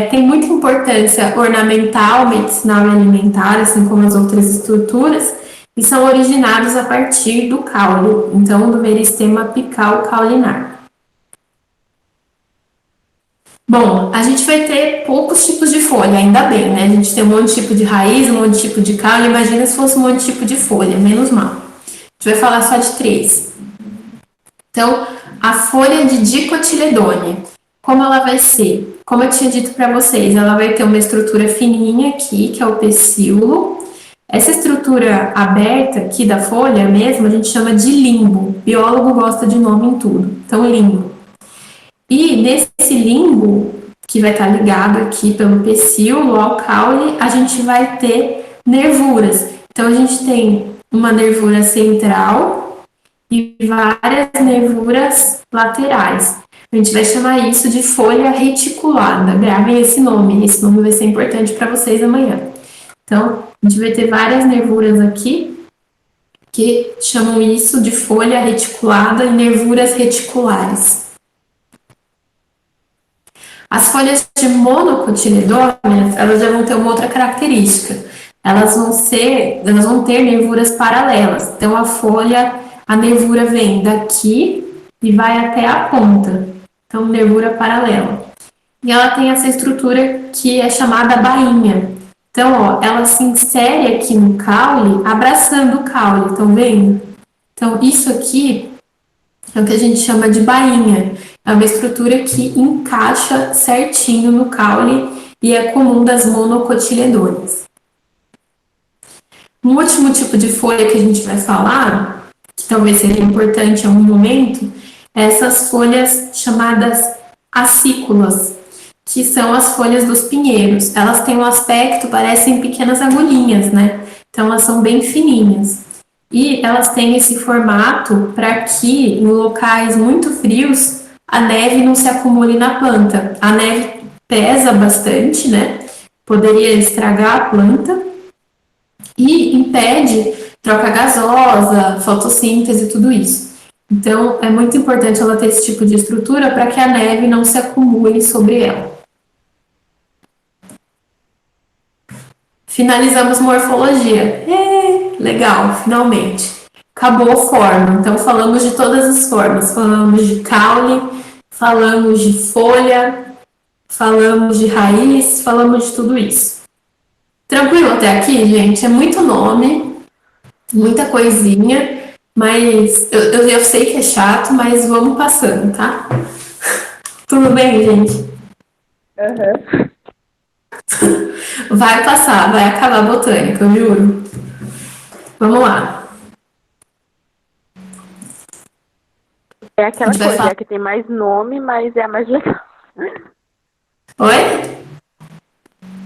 Tem muita importância ornamental, medicinal e alimentar, assim como as outras estruturas, e são originados a partir do caule, então, do meristema apical caulinar. Bom, a gente vai ter poucos tipos de folha, ainda bem, né? A gente tem um monte de tipo de raiz, um monte de tipo de caule, imagina se fosse um monte de tipo de folha, menos mal. A gente vai falar só de 3. Então, a folha de dicotiledônia, como ela vai ser? Como eu tinha dito para vocês, ela vai ter uma estrutura fininha aqui, que é o pecíolo. Essa estrutura aberta aqui da folha mesmo, a gente chama de limbo. Biólogo gosta de nome em tudo. Então, limbo. E nesse limbo, que vai estar ligado aqui pelo pecíolo ao caule, a gente vai ter nervuras. Então, a gente tem uma nervura central e várias nervuras laterais. A gente vai chamar isso de folha reticulada. Gravem esse nome vai ser importante para vocês amanhã. Então, a gente vai ter várias nervuras aqui, que chamam isso de folha reticulada e nervuras reticulares. As folhas de monocotiledôneas, elas já vão ter uma outra característica. Elas vão ter nervuras paralelas. Então, a nervura vem daqui e vai até a ponta. Então, nervura paralela. E ela tem essa estrutura que é chamada bainha. Então, ela se insere aqui no caule, abraçando o caule, estão vendo? Então, isso aqui é o que a gente chama de bainha. É uma estrutura que encaixa certinho no caule e é comum das monocotiledôneas. Um último tipo de folha que a gente vai falar, que talvez seja importante em algum momento, é essas folhas chamadas acículas, que são as folhas dos pinheiros. Elas têm um aspecto, parecem pequenas agulhinhas, né? Então, elas são bem fininhas. E elas têm esse formato para que, em locais muito frios, a neve não se acumule na planta. A neve pesa bastante, né? Poderia estragar a planta e impede troca gasosa, fotossíntese e tudo isso. Então, é muito importante ela ter esse tipo de estrutura para que a neve não se acumule sobre ela. Finalizamos morfologia. Legal, finalmente. Acabou a forma. Então, falamos de todas as formas. Falamos de caule, falamos de folha, falamos de raiz, falamos de tudo isso. Tranquilo até aqui, gente? É muito nome, muita coisinha, mas eu sei que é chato, mas vamos passando, tá? Tudo bem, gente? Uhum. Vai passar, vai acabar a botânica, eu juro. Vamos lá. É aquela coisa que tem mais nome, mas é a mais legal. Oi?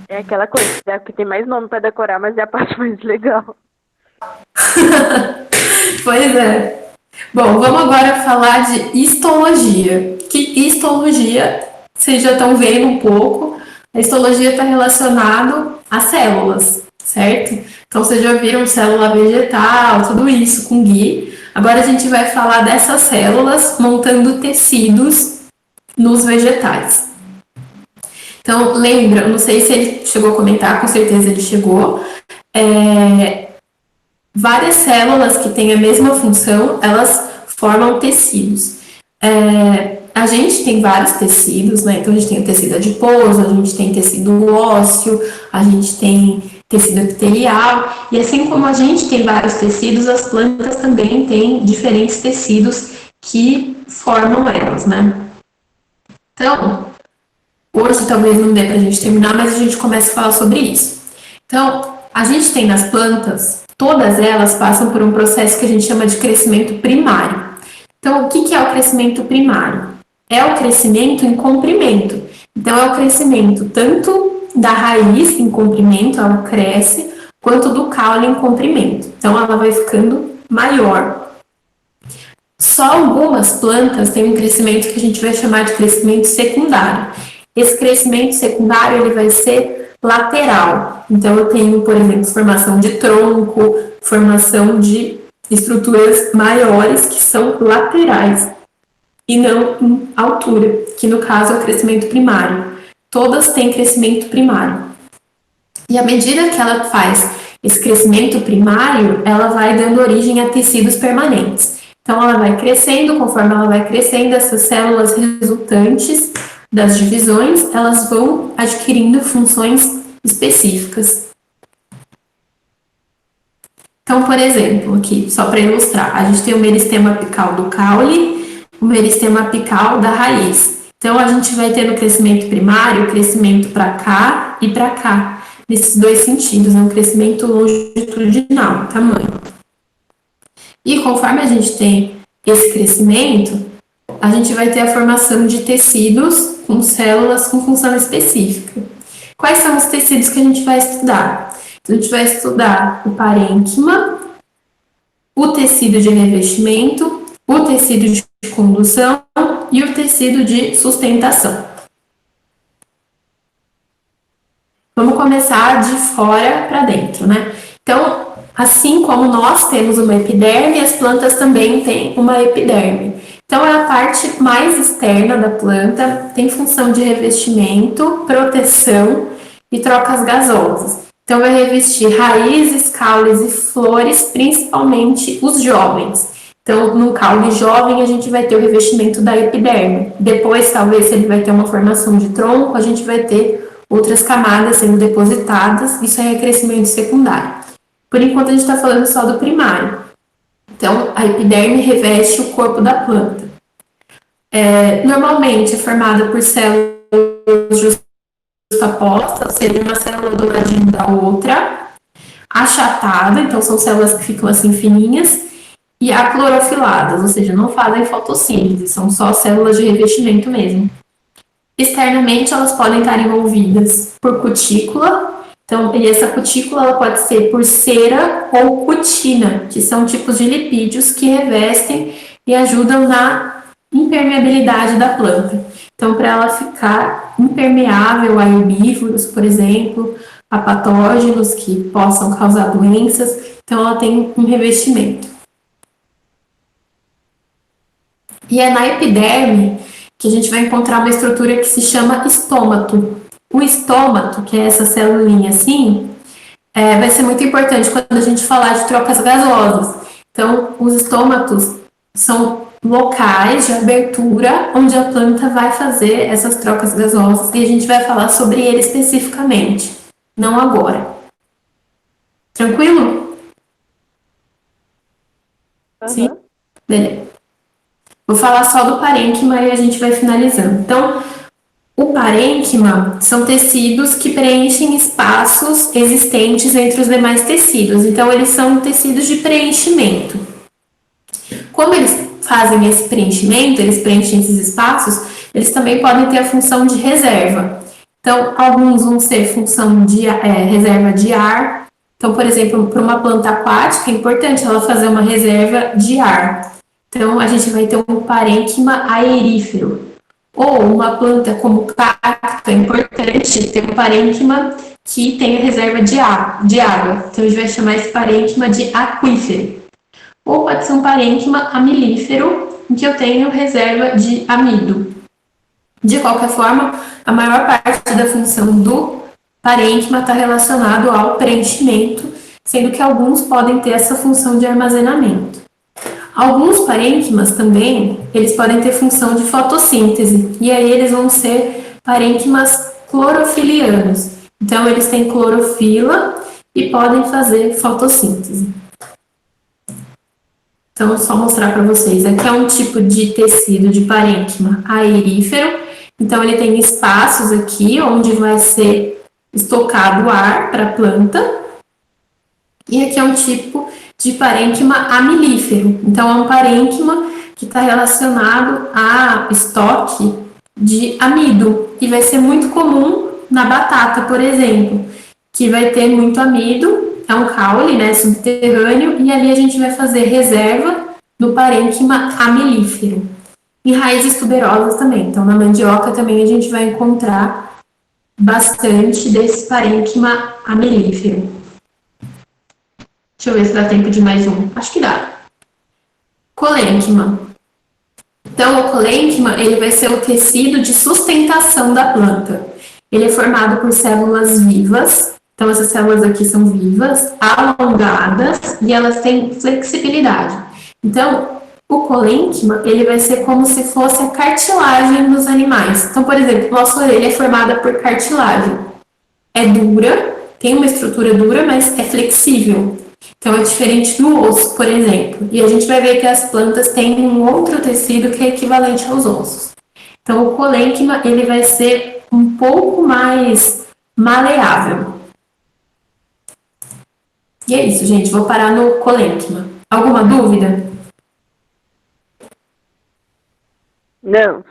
É aquela coisa que tem mais nome para decorar, mas é a parte mais legal. Pois é. Bom, vamos agora falar de histologia. Que histologia, vocês já estão vendo um pouco, a histologia está relacionada a células, certo? Então, vocês já viram célula vegetal, tudo isso com Gui. Agora a gente vai falar dessas células montando tecidos nos vegetais. Então, lembra, eu não sei se ele chegou a comentar, com certeza ele chegou. Várias células que têm a mesma função, elas formam tecidos. A gente tem vários tecidos, né? Então, a gente tem o tecido adiposo, a gente tem tecido ósseo, a gente tem tecido epitelial, e assim como a gente tem vários tecidos, as plantas também têm diferentes tecidos que formam elas, né? Então, hoje talvez não dê para a gente terminar, mas a gente começa a falar sobre isso. Então, a gente tem nas plantas, todas elas passam por um processo que a gente chama de crescimento primário. Então, o que é o crescimento primário? É o crescimento em comprimento. Então, é o crescimento tanto da raiz em comprimento, ela cresce, quanto do caule em comprimento. Então, ela vai ficando maior. Só algumas plantas têm um crescimento que a gente vai chamar de crescimento secundário. Esse crescimento secundário ele vai ser lateral. Então, eu tenho, por exemplo, formação de tronco, formação de estruturas maiores que são laterais e não em altura, que no caso é o crescimento primário. Todas têm crescimento primário. E à medida que ela faz esse crescimento primário, ela vai dando origem a tecidos permanentes. Então, ela vai crescendo, conforme ela vai crescendo, essas células resultantes das divisões, elas vão adquirindo funções específicas. Então, por exemplo, aqui, só para ilustrar, a gente tem o meristema apical do caule, o meristema apical da raiz. Então, a gente vai ter no crescimento primário o crescimento para cá e para cá, nesses dois sentidos, um crescimento longitudinal, tamanho. E conforme a gente tem esse crescimento, a gente vai ter a formação de tecidos com células com função específica. Quais são os tecidos que a gente vai estudar? A gente vai estudar o parênquima, o tecido de revestimento, o tecido de condução e o tecido de sustentação. Vamos começar de fora para dentro, né? Então, assim como nós temos uma epiderme, as plantas também têm uma epiderme. Então, é a parte mais externa da planta, tem função de revestimento, proteção e trocas gasosas. Então, vai revestir raízes, caules e flores, principalmente os jovens. Então, no caule jovem, a gente vai ter o revestimento da epiderme. Depois, talvez, se ele vai ter uma formação de tronco, a gente vai ter outras camadas sendo depositadas. Isso aí é crescimento secundário. Por enquanto, a gente está falando só do primário. Então, a epiderme reveste o corpo da planta. Normalmente, é formada por células justapostas, ou seja, uma célula douradinha da outra, achatada, então são células que ficam assim fininhas, e aclorofiladas, ou seja, não fazem fotossíntese, são só células de revestimento mesmo. Externamente, elas podem estar envolvidas por cutícula, então, e essa cutícula ela pode ser por cera ou cutina, que são tipos de lipídios que revestem e ajudam na impermeabilidade da planta. Então, para ela ficar impermeável a herbívoros, por exemplo, a patógenos que possam causar doenças, então ela tem um revestimento. E é na epiderme que a gente vai encontrar uma estrutura que se chama estômato. O estômato, que é essa celulinha assim, vai ser muito importante quando a gente falar de trocas gasosas. Então, os estômatos são locais de abertura onde a planta vai fazer essas trocas gasosas e a gente vai falar sobre ele especificamente, não agora. Tranquilo? Uhum. Sim? Beleza. Vou falar só do parênquima e a gente vai finalizando. Então, o parênquima são tecidos que preenchem espaços existentes entre os demais tecidos. Então, eles são tecidos de preenchimento. Como eles fazem esse preenchimento, eles preenchem esses espaços, eles também podem ter a função de reserva. Então, alguns vão ser função de reserva de ar. Então, por exemplo, para uma planta aquática, é importante ela fazer uma reserva de ar. Então, a gente vai ter um parênquima aerífero. Ou uma planta como cacto, é importante ter um parênquima que tenha reserva de água. Então, a gente vai chamar esse parênquima de aquífero. Ou pode ser um parênquima amilífero, em que eu tenho reserva de amido. De qualquer forma, a maior parte da função do parênquima está relacionado ao preenchimento, sendo que alguns podem ter essa função de armazenamento. Alguns parênquimas também, eles podem ter função de fotossíntese, e aí eles vão ser parênquimas clorofilianos. Então, eles têm clorofila e podem fazer fotossíntese. Então, só mostrar para vocês. Aqui é um tipo de tecido de parênquima aerífero. Então, ele tem espaços aqui onde vai ser estocado ar para a planta. E aqui é um tipo de parênquima amilífero. Então, é um parênquima que está relacionado a estoque de amido. E vai ser muito comum na batata, por exemplo, que vai ter muito amido. É um caule, né, subterrâneo, e ali a gente vai fazer reserva do parênquima amilífero. E raízes tuberosas também. Então, na mandioca também a gente vai encontrar bastante desse parênquima amilífero. Deixa eu ver se dá tempo de mais um. Acho que dá. Colênquima. Então, o colênquima, ele vai ser o tecido de sustentação da planta. Ele é formado por células vivas. Então, essas células aqui são vivas, alongadas, e elas têm flexibilidade. Então, o colênquima, ele vai ser como se fosse a cartilagem dos animais. Então, por exemplo, nossa orelha é formada por cartilagem. É dura, tem uma estrutura dura, mas é flexível. Então, é diferente do osso, por exemplo. E a gente vai ver que as plantas têm um outro tecido que é equivalente aos ossos. Então, o colênquima, ele vai ser um pouco mais maleável. E é isso, gente. Vou parar no colênquima. Alguma dúvida? Não.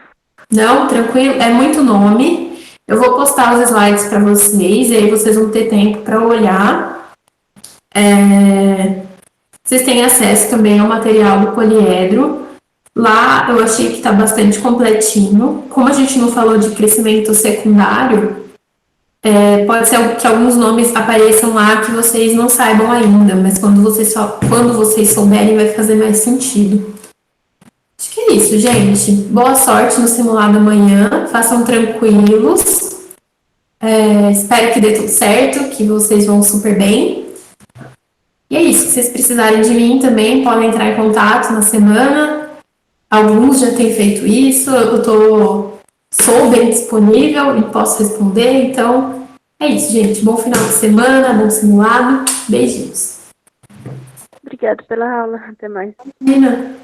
Não? Tranquilo? É muito nome. Eu vou postar os slides para vocês, e aí vocês vão ter tempo para olhar. Vocês têm acesso também ao material do poliedro. Lá eu achei que está bastante completinho. Como a gente não falou de crescimento secundário, pode ser que alguns nomes apareçam lá que vocês não saibam ainda, mas quando vocês souberem vai fazer mais sentido. Acho que é isso, gente. Boa sorte no simulado amanhã. Façam tranquilos. Espero que dê tudo certo, que vocês vão super bem. E é isso. Se vocês precisarem de mim também, podem entrar em contato na semana. Alguns já têm feito isso. Sou bem disponível e posso responder. Então, é isso, gente. Bom final de semana, bom simulado. Beijinhos. Obrigada pela aula. Até mais. Nina.